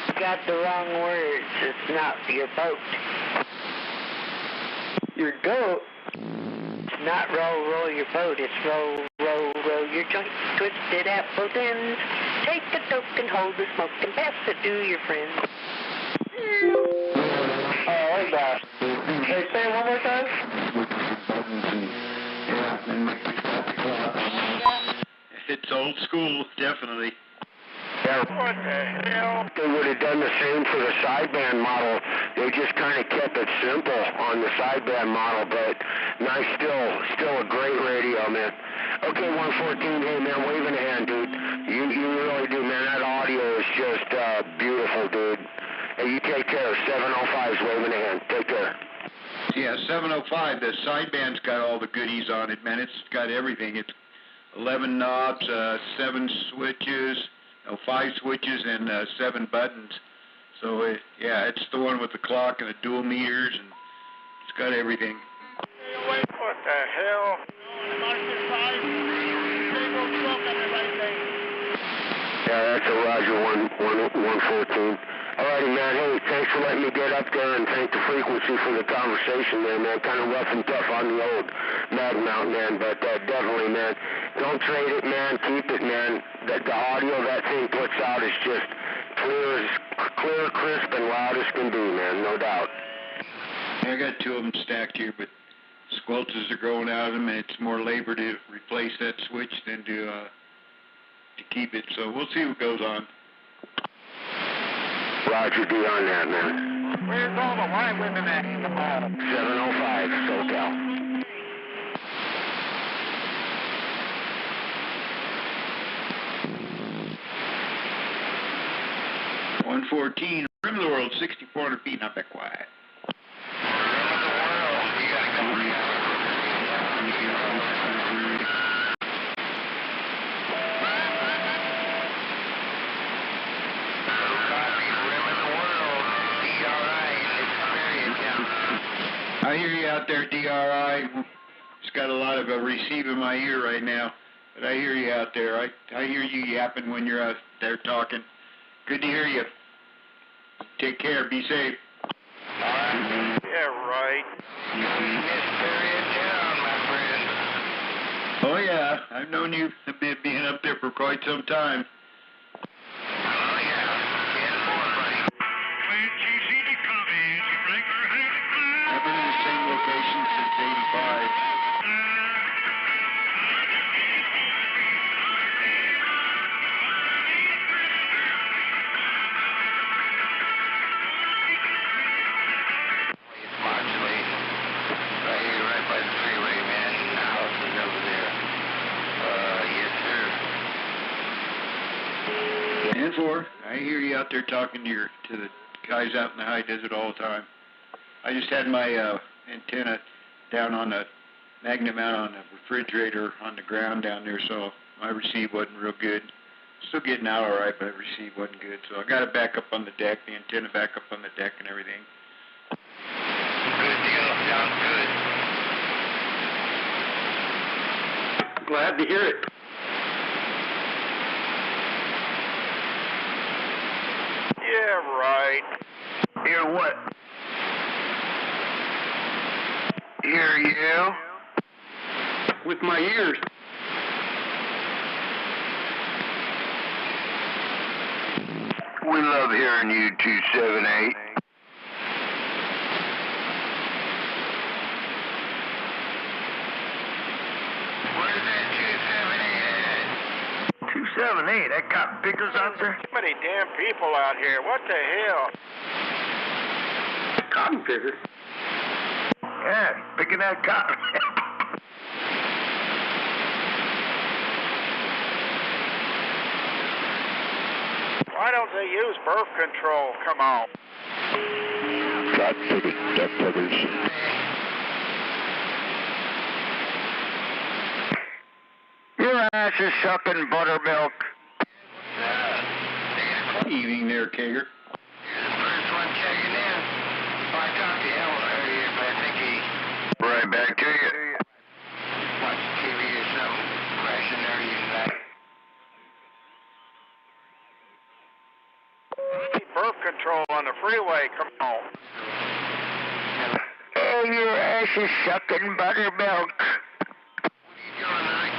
You got the wrong words. It's not your boat. Your goat? It's not row your boat. It's row your joint. Twisted at both ends. Take a toke and hold the smoke and pass it to your friends. Oh, I like that. Hey, say it one more time. It's old school, definitely. What the hell? They would have done the same for the sideband model. They just kind of kept it simple on the sideband model, but nice, still a great radio, man. Okay, 114, hey man, waving a hand, dude. You really do, man. That audio is just beautiful, dude. Hey, you take care. 705's waving a hand. Take care. Yeah, 705, the sideband's got all the goodies on it, man. It's got everything. It's 11 knobs, 7 switches, 5 switches, and 7 buttons. So, yeah, it's the one with the clock and the dual meters, and it's got everything. What the hell? Yeah, that's a Roger 114. Alrighty, man. Hey, thanks for letting me get up there, and thank the frequency for the conversation there, man. Kind of rough and tough on the old mag mount, man, but definitely, man. Don't trade it, man. Keep it, man. The audio that thing puts out is just clear, crisp, and loud as can be, man. No doubt. I got 2 of them stacked here, but squelches are growing out of them, and it's more labor to replace that switch than to keep it. So we'll see what goes on. Roger D on that, man. Where's all the white women at? 705, SoCal. .114, rim of the world, 6,400 feet, not that quiet. I hear you out there, DRI. It's got a lot of a receive in my ear right now, but I hear you out there. I hear you yapping when you're out there talking. Good to hear you. Take care. Be safe. Yeah, right. Oh, yeah. I've known you being up there for quite some time. I've been in the same location since '85. And 4, I hear you out there talking to the guys out in the high desert all the time. I just had my antenna down on the magnet mount on the refrigerator on the ground down there, so my receive wasn't real good. Still getting out all right, but the receive wasn't good. So I got it back up on the deck, the antenna back up on the deck and everything. Good deal. Sounds good. Glad to hear it. Yeah, right. Hear what? Hear you? With my ears. We love hearing you, 278. Where's that 278 at? 278? That cotton pickers out there? Too many damn people out here. What the hell? Cotton picker. Yeah, picking that cotton. Why don't they use birth control? Come on. Cotton pickers, duck pickers. asses sucking buttermilk. Evening there, Kager. First one checking in. I talked to him earlier, but I think he... Right back to you. watched TV or something. Crashing there tonight. Birth control on the freeway, come on. Oh, your ass is sucking buttermilk. What are you doing, Mike?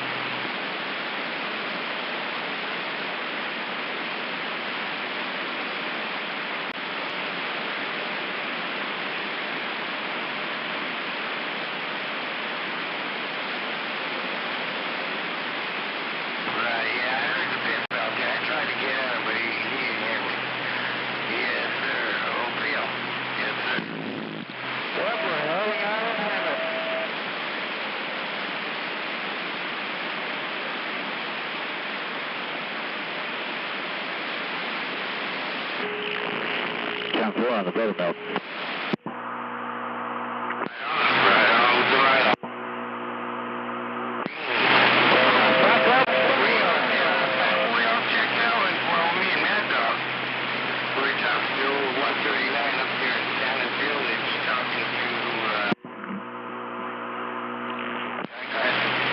Right, yeah, I heard the pip out there. I tried to get out, but he didn't hear me. Yes, sir. Oh, Bill. Yes, sir. What the hell? I don't have it. Down 4 on the buttermilk.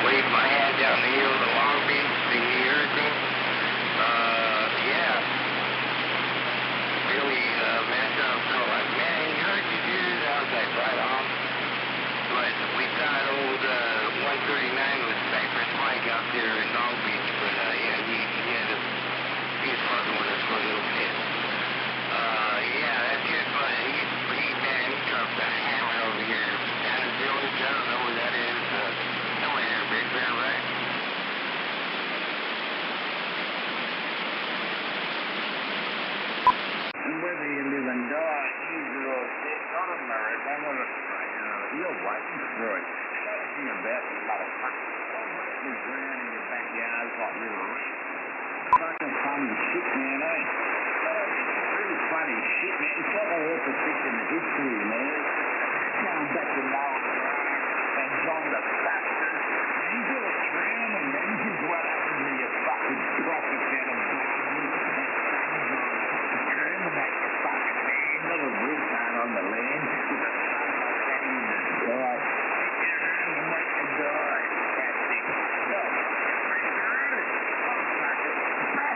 Waved my hand down the hill to Long Beach, the hurricane. Yeah. Really messed up. So like, man, he hurt you, dude. I was like, right on. But we thought old 139 was Cypress Mike out there in Long Beach. But yeah, he ended up, he was fucking with us for a little bit. Yeah, that's it. But man, he dropped a hammer over here. Down in Village, I don't know where that is. Somewhere near Big Bear, right? Whether you live and die, easy or sick, not America, not Australia. You're waiting for it. Talking about the motherfucker. You're drowning in your backyard like little rats. Fucking funny shit, man, eh? Really funny shit, man. It's like a repetition of history, man. Going back to Noah's Ark and John the Baptist. You do it drowning, man. This is what happens when you fucking prophets out of Bible and sun terminate the fucking land. Not a retard on the land with a sun like that in the sky. Sit your home and wait to die. That's it. So,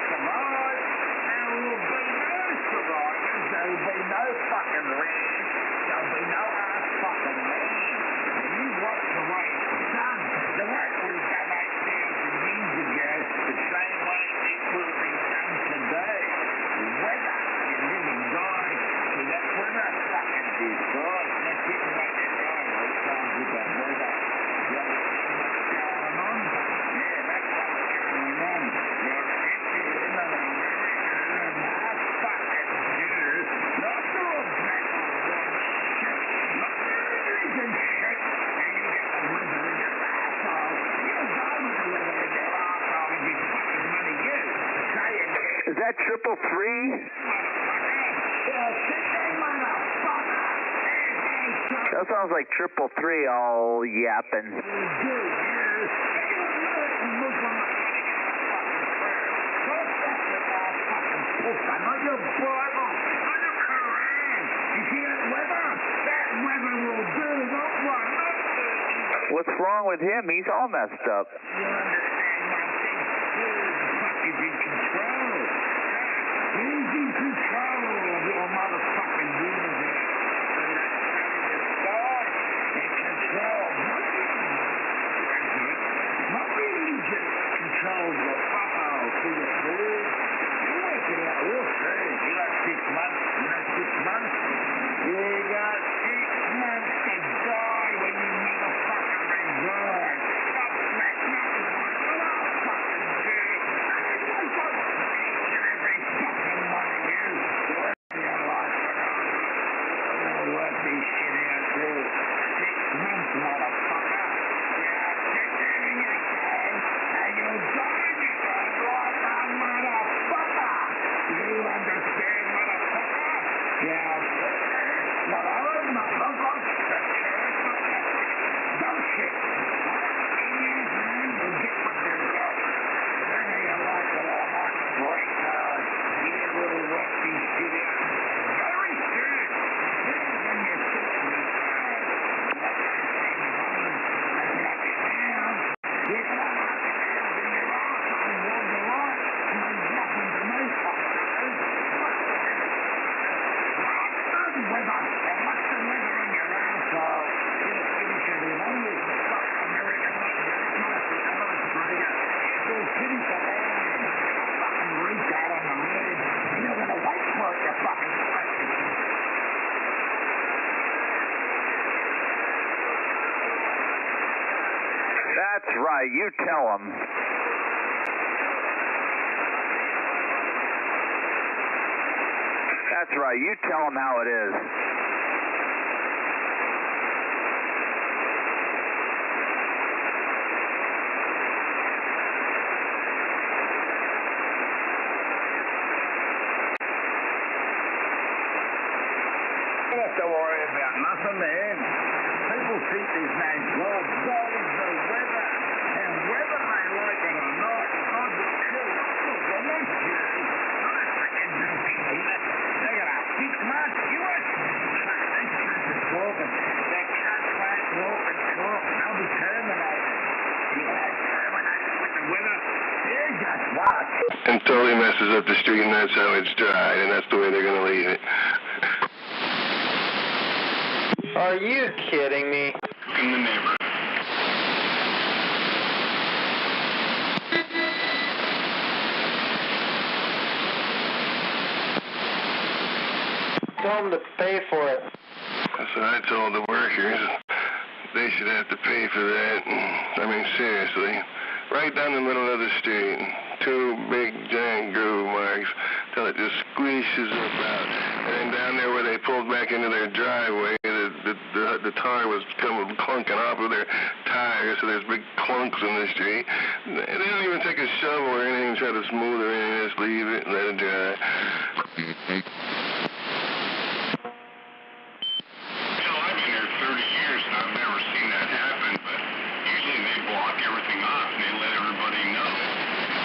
survive. There will be no survivors. There will be no fucking land. There'll be no ass fucking land. And you watch the way it's done. The way it was done 8,000 years ago, the same way it will be done today. Whether you live and die, so that's whether fucking decide. That's it, mate. That's right. All times with that weather. You understand what's going on? Yeah, that's what's going on. You're Indian and American and that fucking Jews. Not your black or white shit. Not your religion shit. And you get the weather in your asshole. You'll die with the weather in your asshole if you fucking money you. Say it. Is that 333? That sounds like 333 all yapping. What's wrong with him? He's all messed up. He's in control of your motherfucking universe. And that's how you start in control. My religion controls your butthole to your food. You work it out real soon. You got 6 months. You know 6 months? You got 6 months to die when you motherfucking resign. Stop smacking up the fucking dude. right. You tell them. That's right. You tell them how it is. Don't have to worry about nothing, man. People think these man jobs goes the weather. And whether they like it or not, God will kill lots of them, you. I reckon they'll be here. They got a 6 months, you it? These cunts are talking. They can't track, walk and talk. They'll be terminated. You know, terminated with the weather. You just watch. And totally messes up the street, and that's how it's dried, and that's the way they're going to leave it. Are you kidding me? In the neighborhood. Tell them to pay for it. That's what I told the workers. They should have to pay for that. I mean, seriously. Right down the middle of the street. 2 big, giant groove marks till it just squeezes up out. And then down there where they pulled back into their driveway, the tar was coming clunking off of their tires, so there's big clunks in the street. And they don't even take a shovel or anything and try to smooth it in, just leave it and let it dry. I've been here 30 years and I've never seen that happen, but usually they block everything off and they let everybody know.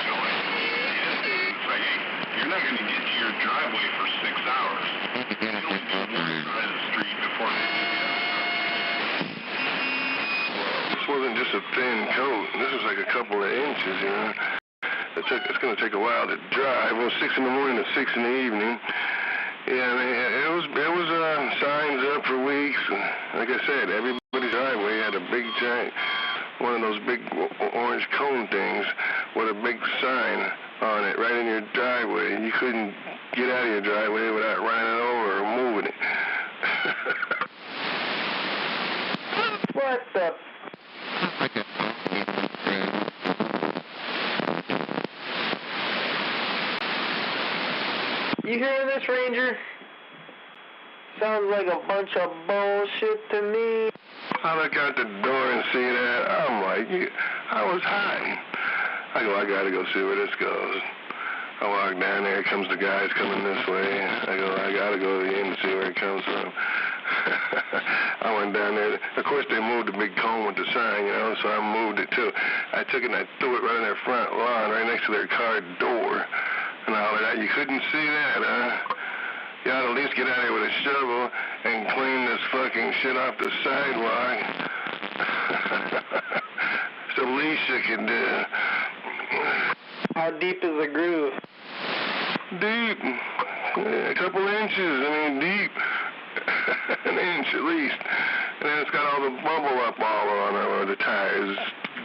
So it's like, hey, you're not going to get to your driveway for 6 hours. They only do one side of the street before they do the other side. This wasn't just a thin coat. This was like a couple of inches, you know. It's going to take a while to dry. Well, 6 in the morning to 6 in the evening. Yeah, I mean, it was signs up for weeks. Like I said, everybody's driveway had a big giant, one of those big orange cone things with a big sign on it right in your driveway. You couldn't get out of your driveway without running it over or moving it. What the? You hearing this, Ranger? Sounds like a bunch of bullshit to me. I look out the door and see that. I'm like, I was hiding. I go, I gotta go see where this goes. I walk down there, comes the guys coming this way. I go, I gotta go to the end to see where it comes from. I went down there. Of course, they moved the big cone with the sign, you know, so I moved it too. I took it and I threw it right in their front lawn, right next to their car door. And all of that. You couldn't see that, huh? You ought to at least get out here with a shovel and clean this fucking shit off the sidewalk. It's the least you can do. How deep is the groove? Deep. A couple inches. I mean, deep. An inch at least. And then it's got all the bubble up all on it where the tires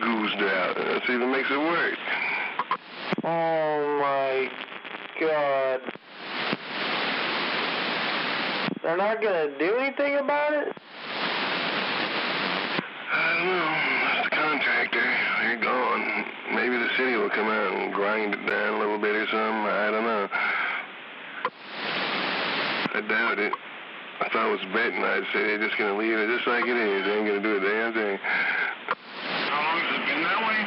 goozed out. That even makes it worse. Oh my God. They're not gonna do anything about it? I don't know. That's the contractor. They're gone. Maybe the city will come out and grind it down a little bit or something. I don't know. I doubt it. If I was betting, I'd say they're just going to leave it just like it is. They ain't going to do a damn thing. How long has it been that way?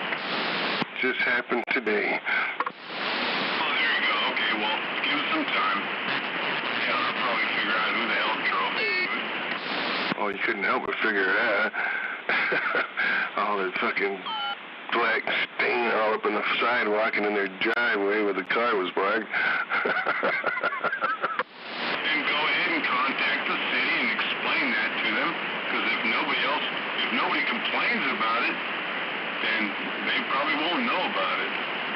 Just happened today. Oh, there you go. Okay, well, give us some time. Yeah, I'll probably figure out who the hell drove it. Oh, you couldn't help but figure it out. All that fucking black stain all up in the sidewalk and in their driveway where the car was parked. Then go ahead and contact the city and explain that to them, because if nobody complains about it, then they probably won't know about it,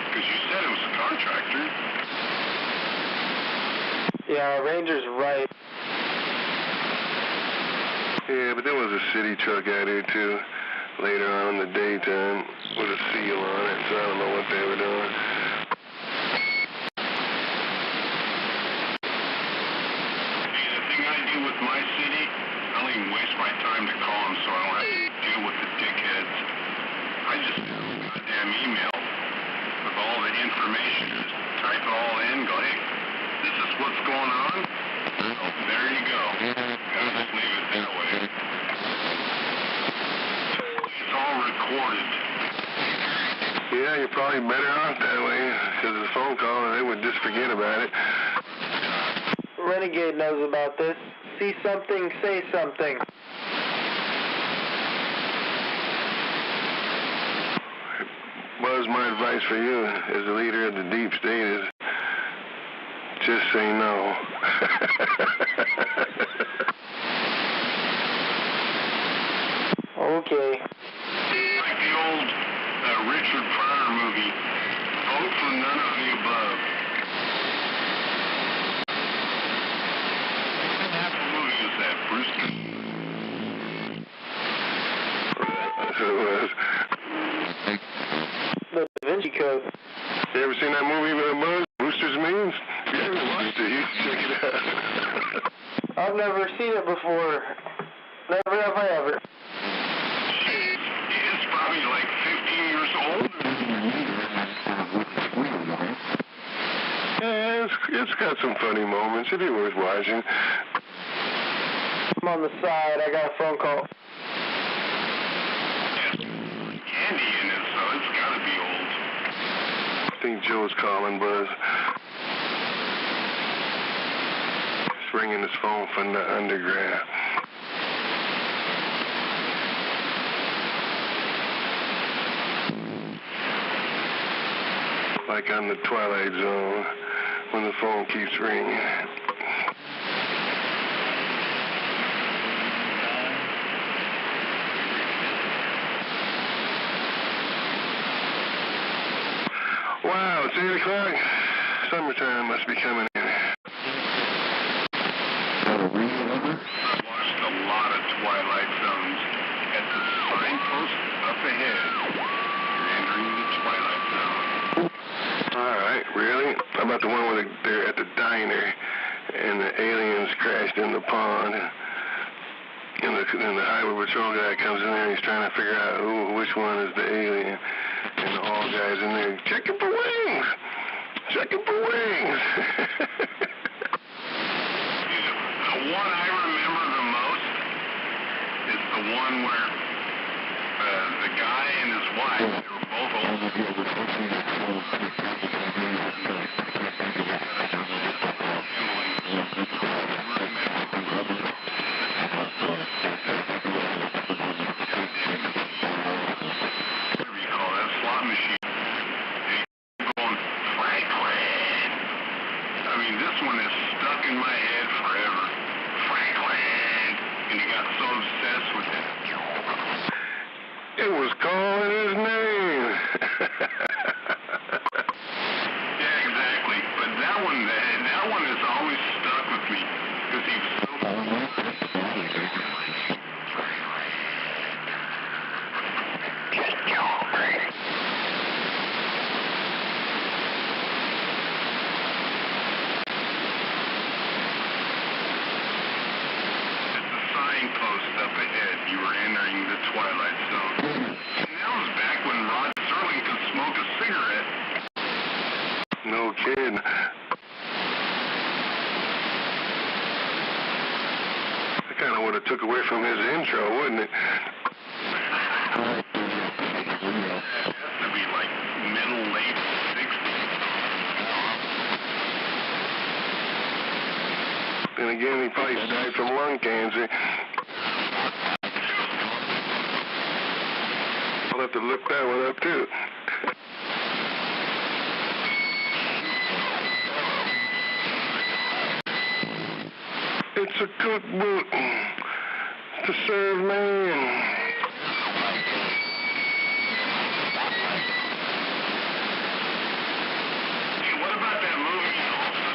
because you said it was a contractor. Yeah, Ranger's right. Yeah, but there was a city truck out here too, later on in the daytime, with a seal on it, so I don't know what they were doing. With my city, I don't even waste my time to call them so I don't have to deal with the dickheads. I just information. Just type it all in, go, hey, this is what's going on. Oh, there you go. Gotta just leave it that way. It's all recorded. Yeah, you're probably better off that way, because the phone call, they would just forget about it. Renegade knows about this. See something, say something. Buzz, my advice for you as the leader of the deep state is just say no. Okay. Like the old Richard Pryor movie, vote for none of the above. What movie is that, Brewster? That's what it was. The Da Vinci Code. You ever seen that movie with Buzz? Brewster's Millions? If you haven't watched it, you should check it out. I've never seen it before. Never have I ever. It's probably like 15 years old. Yeah, it's got some funny moments. It'd be worth watching. I'm on the side. I got a phone call. Candy in it, so it's gotta be old. I think Joe's calling, Buzz. He's ringing his phone from the underground. Like on the Twilight Zone, when the phone keeps ringing. Wow, it's 8 o'clock. Summertime must be coming in. I've watched a lot of Twilight Zones. At the signpost up ahead, you're entering the Twilight Zone. All right, really? How about the one where they're at the diner and the aliens crashed in the pond? And the highway patrol guy comes in there and he's trying to figure out which one is the alien. And all guys in there, checking for wings! Checking for wings! The one I remember the most is the one where the guy and his wife, they were both old. It was calling his name. Yeah, exactly. But that one has always stuck with me because he was so. At the signpost up ahead, you were entering the Twilight Zone. That was back when Rod Serling could smoke a cigarette. No kidding. That kind of would have took away from his intro, wouldn't it? It has to be like middle, late 60s. Then again, he probably died from lung cancer. I'll have to look that one up, too. It's a cookbook to serve man. Hey, what about that movie also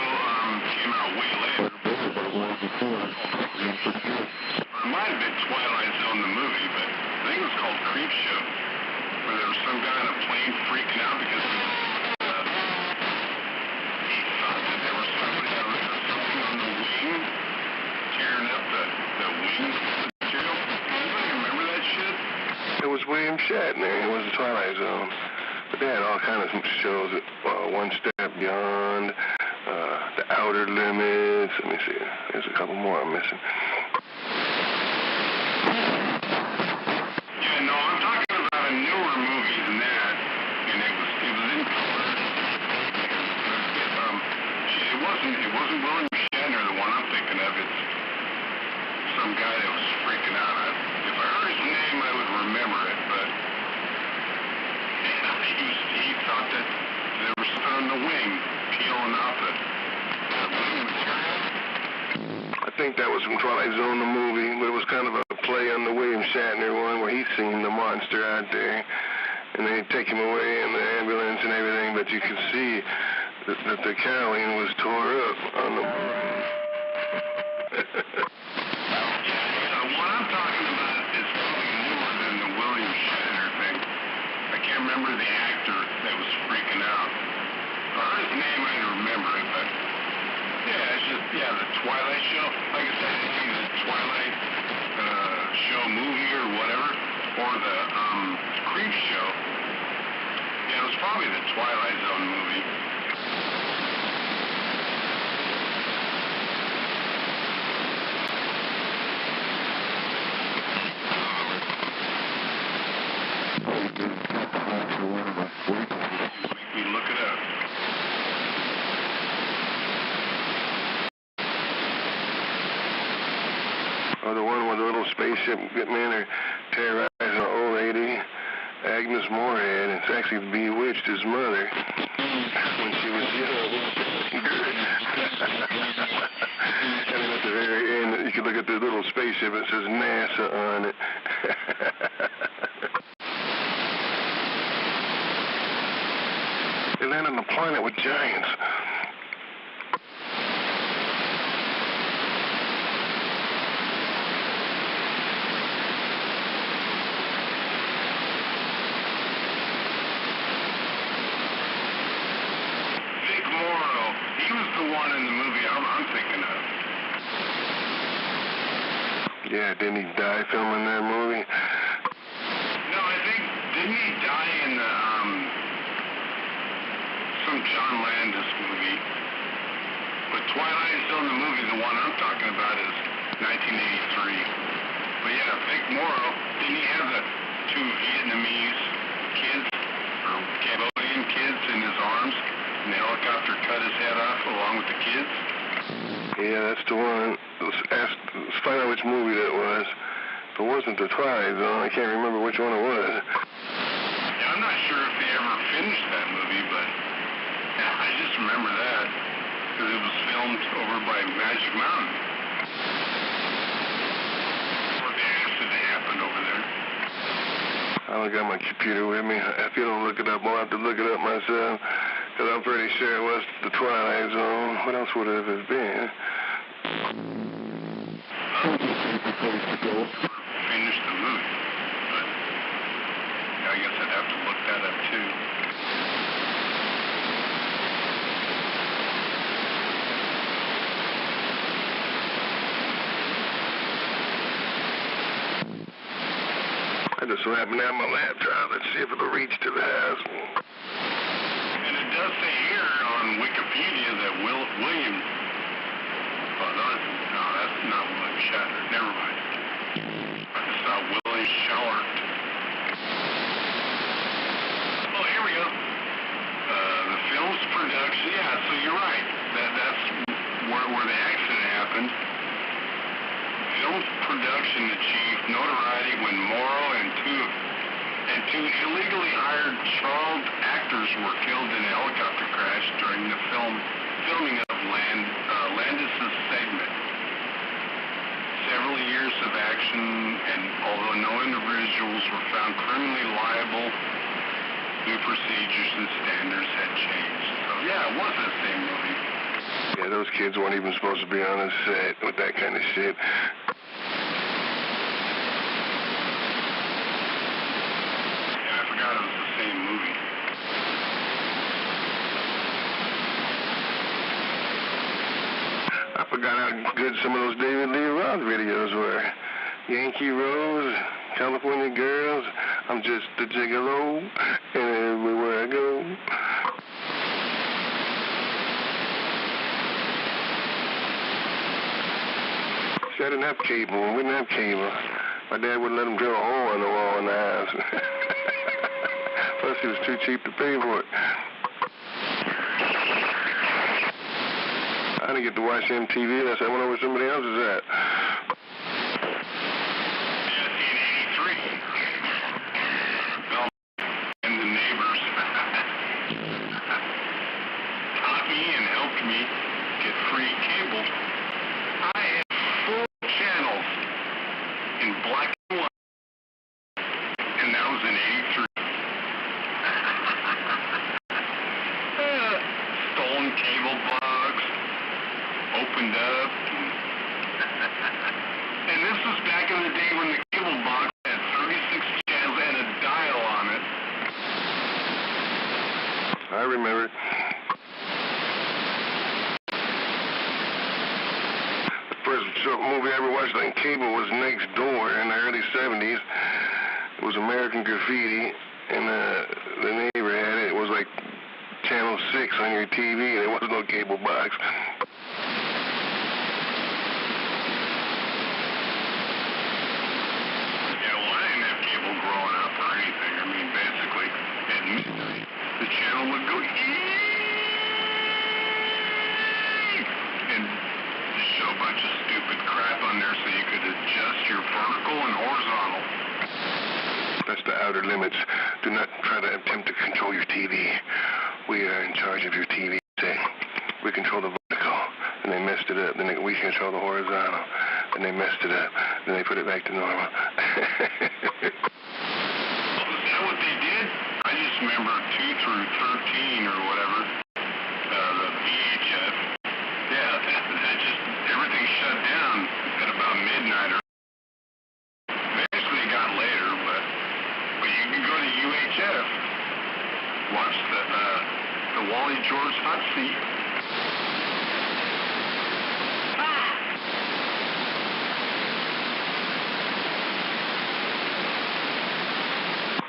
came out way later? It might have been Twilight Zone, the movie, but I think it was called Creep Show, where there was some guy on a plane freaking out because he thought that there was something on the wing, tearing up the wing material. Anybody remember that shit? It was William Shatner. It was the Twilight Zone. But they had all kinds of shows. One Step Beyond, The Outer Limits. Let me see. There's a couple more I'm missing. Yeah, no, I'm talking about a newer movie than that, and it was in color. It wasn't William Shatner, the one I'm thinking of. It's some guy that was freaking out. If I heard his name, I would remember it, but he thought that there was something on the wing peeling off the wing material. I think that was from Twilight Zone, the movie, but it was kind of a play on the William Shatner one where he's seen the monster out there, and they take him away in the ambulance and everything, but you can see that the cowling was tore up on the... The one I'm talking about is probably newer than the William Shatner thing. I can't remember the actor that was freaking out. If I heard his name, I'd remember it, but yeah, it's just, the Twilight Show. Like I said, it's the Twilight Show movie or whatever, or the Creep Show. Yeah, it was probably the Twilight Zone movie. We look it up. Or the one with the little spaceship getting in there terrorizing an old lady, Agnes Moorehead. It's actually Bewitched's mother when she was young. And then at the very end, you can look at the little spaceship. It says NASA on it. They land on a planet with giants. He was the one in the movie I'm thinking of. Yeah, didn't he die filming that movie? No, I think, didn't he die in the, some John Landis movie? But Twilight Zone, the movie, the one I'm talking about is 1983. But yeah, Vic Morrow, didn't he have the two Vietnamese kids, or Cambodian kids in his arms? And the helicopter cut his head off along with the kids? Yeah, that's the one. Let's find out which movie that was. If it wasn't the Twilight Zone, I can't remember which one it was. Yeah, I'm not sure if they ever finished that movie, but I just remember that because it was filmed over by Magic Mountain. Where the accident happened over there. I don't got my computer with me. If you don't look it up, I'll have to look it up myself. Because I'm pretty sure it was the Twilight Zone. What else would it have been? Finished the movie. But I guess I'd have to look that up too. I just so happen to have my laptop. Let's see if it'll reach to the house. And it does say here on Wikipedia that William... Oh, no, that's not William Shatner. Never mind. It's not William Schallert. Oh, here we go. The film's production. Yeah, so you're right. That's where the accident happened. Film's production achieved notoriety when Morrow and two illegally hired child actors were killed in a helicopter crash during the filming of Landis' segment. Several years of action, and although no individuals were found criminally liable, new procedures and standards had changed. So yeah, it was that same movie. Yeah, those kids weren't even supposed to be on the set with that kind of shit. Yeah, I forgot it was the same movie. I forgot how good some of those David Lee Roth videos were. Yankee Rose, California Girls. I'm just a gigolo, and everywhere I go. See, I didn't have cable. We didn't have cable. My dad wouldn't let him drill a hole in the wall in the house. Plus, it was too cheap to pay for it. I didn't get to watch MTV unless I went over somebody else's at. I remember it. The first movie I ever watched on cable was Next Door in the early 70s. It was American Graffiti, and the neighbor had it. It was like Channel 6 on your TV. There was no cable box. Yeah, well, I didn't have cable growing up or anything. I mean, basically, at midnight, the channel would go and show a bunch of stupid crap on there so you could adjust your vertical and horizontal. That's the outer limits. Do not try to attempt to control your TV. We are in charge of your TV. We control the vertical, and they messed it up. Then we control the horizontal, and they messed it up. Then they put it back to normal. Is that what they did? I just remember 2 through 13 or whatever, the VHF. Yeah, that just, everything shut down at about midnight or eventually it got later, but you can go to UHF, watch the Wally George hot seat.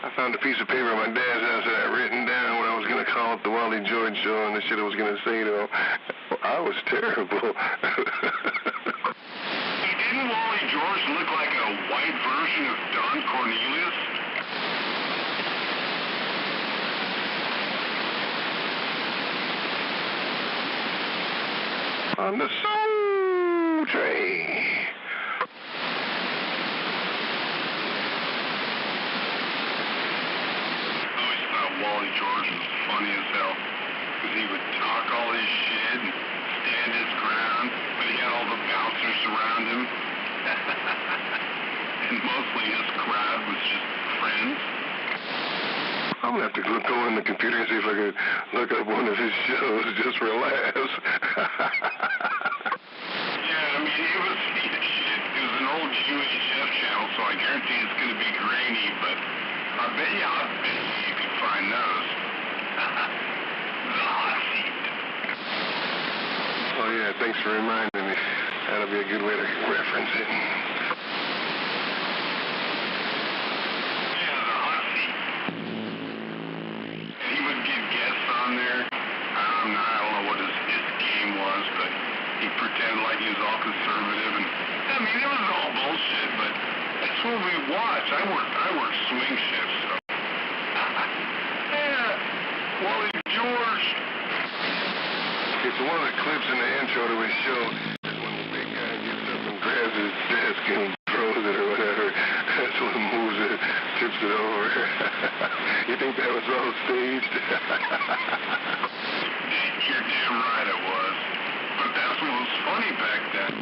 I found a piece of paper at my dad's house that I had written down what I was going to call it the Wally George show and the shit I was going to say to him. I was terrible. Didn't Wally George look like a white version of Don Cornelius? On the soul train. Wally George was funny as hell, because he would talk all his shit and stand his ground, but he had all the bouncers around him. And mostly his crowd was just friends. I'm going to have to go on the computer and see if I can look up one of his shows just for laughs. Yeah, I mean, it was an old UHF channel, so I guarantee it's going to be grainy, but I bet you can find those. The hot seat. Oh, yeah, thanks for reminding me. That'll be a good way to reference it. Yeah, the hot seat. He would get guests on there. I don't know what his game was, but he pretended like he was all conservative. And I mean, it was all bullshit, but that's what we watched. I worked swing shifts, so. Yeah, Wally George. It's one of the clips in the intro to his show. Is when the big guy gets up and grabs his desk and throws it or whatever. That's when he moves it, tips it over. You think that was all staged? You're damn right it was. But that's what was funny back then.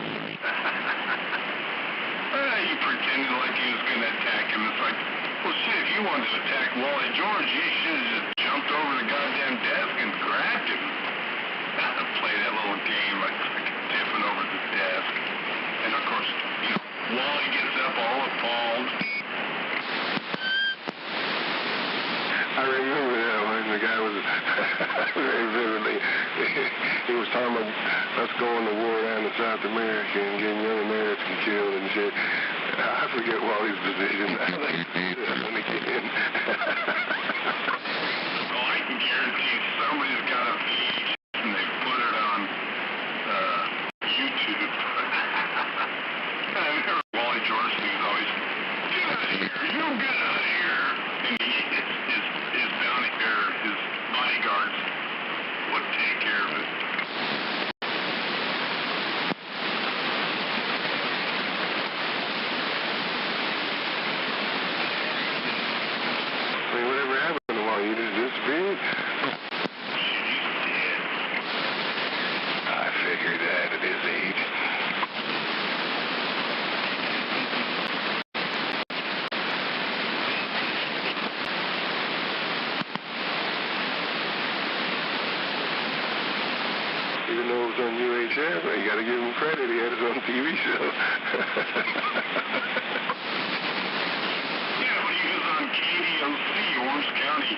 He pretended like he was going to attack him. It's like, well, shit, if you wanted to attack Wally George, you should have just jumped over the goddamn desk and grabbed him. Play that little game like tipping over the desk. And, of course, Wally gets up all appalled. I remember that when the guy was very vividly. He was talking about us going to war down in South America and getting young Americans killed and shit. I forget Wally's position. I like to see that when he came in. didn't know it was on UHF. You got to give him credit. He had his own TV show. Yeah, but he was on KDOC, Orange County.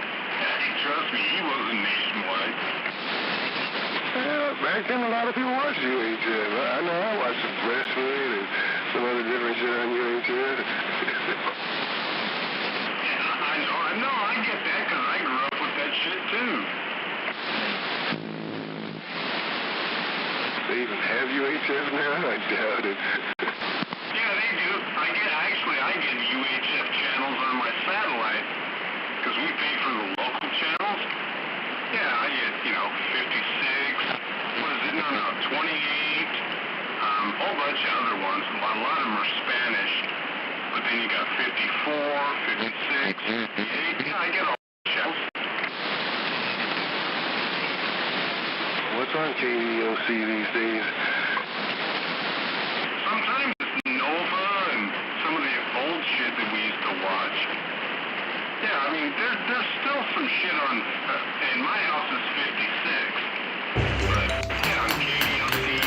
Trust me, he wasn't nationwide. Well, back then a lot of people watched UHF. I know I watched the wrestling and some other different shit on UHF. I know, I get that because I grew up with that shit too. They even have UHF now? I doubt it. Yeah, they do. I get UHF channels on my satellite because we pay for the local channels. Yeah, I get, 56, what is it? No, 28, a whole bunch of other ones. A lot of them are Spanish, but then you got 54, 56, 58. Yeah, I get all the channels. What's on KDOC these days? Sometimes it's Nova and some of the old shit that we used to watch. Yeah, I mean, there's still some shit on, and my house is 56, but, yeah, on KDOC,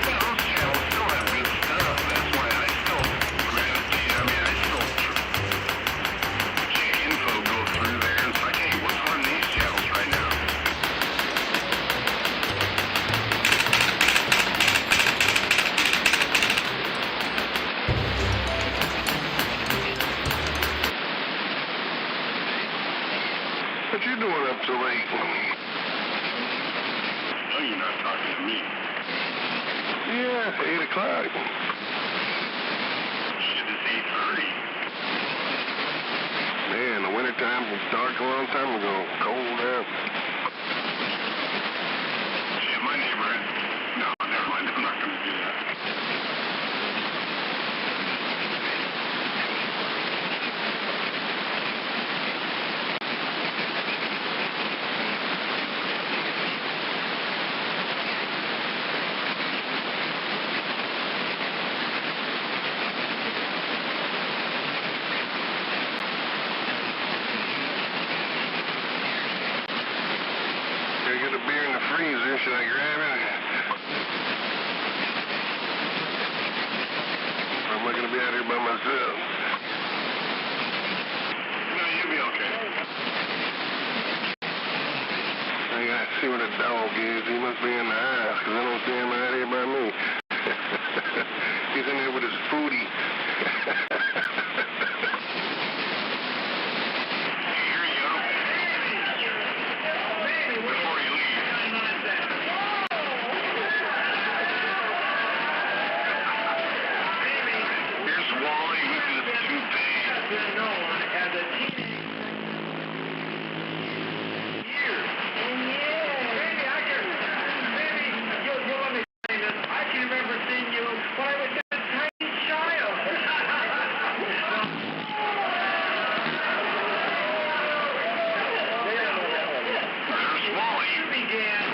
yeah, those channels still have good stuff. That's why I still gravitate. I mean, I still check info, go through there, and it's like, hey, what's on these channels right now? What you doing up so late? No, you're not talking to me. Yeah, 8 o'clock. Shit, it's 8:30. Man, the wintertime was dark a long time ago. Cold out. Shit, my neighborhood. No, never mind. I'm not going to do that. I got a beer in the freezer. Should I grab it? Or am I going to be out here by myself? No, you'll be okay. I got to see where the dog is. He must be in the house because I don't see him out here by me. He's in there with his foodie. Here you go. Before you leave. Here's Wally with his toupee. Known as a teenage years. Maybe you'll understand this. I can remember seeing you when I was just a tiny child. There's Wally. You began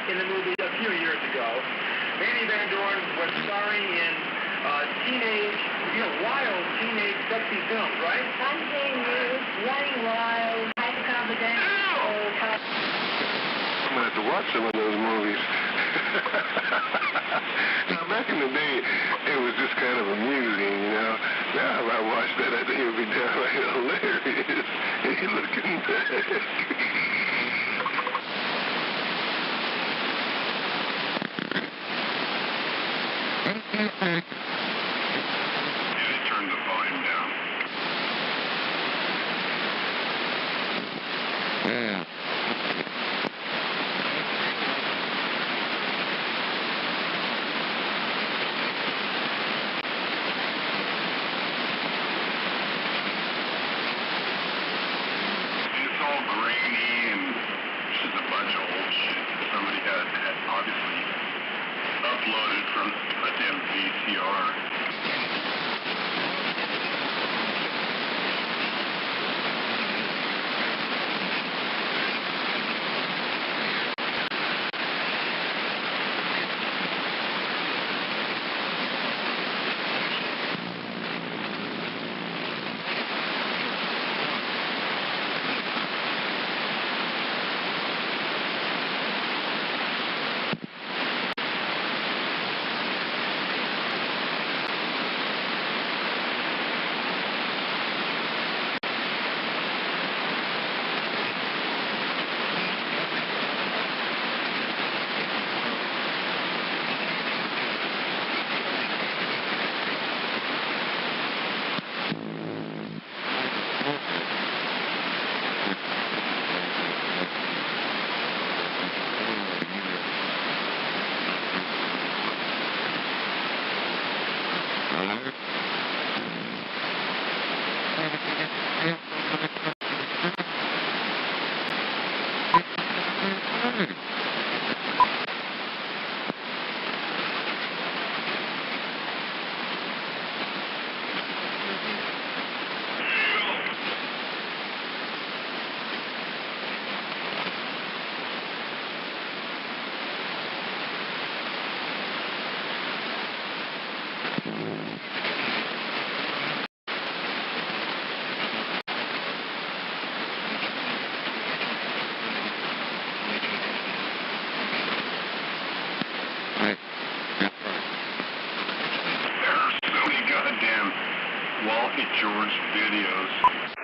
in the movie a few years ago. Manny Van Doren was starring in teenage, wild teenage sexy films, right? I'm seeing you running wild, hyper confidential. I'm going to have to watch some of those movies. Now, back in the day, it was just kind of amusing, Now, if I watch that, I think it would be downright hilarious. Hey, looking back. Yeah, they turned the volume down. It's all grainy and just a bunch of old shit that somebody had obviously uploaded from a damn VCR. There are so many goddamn Walkie George videos.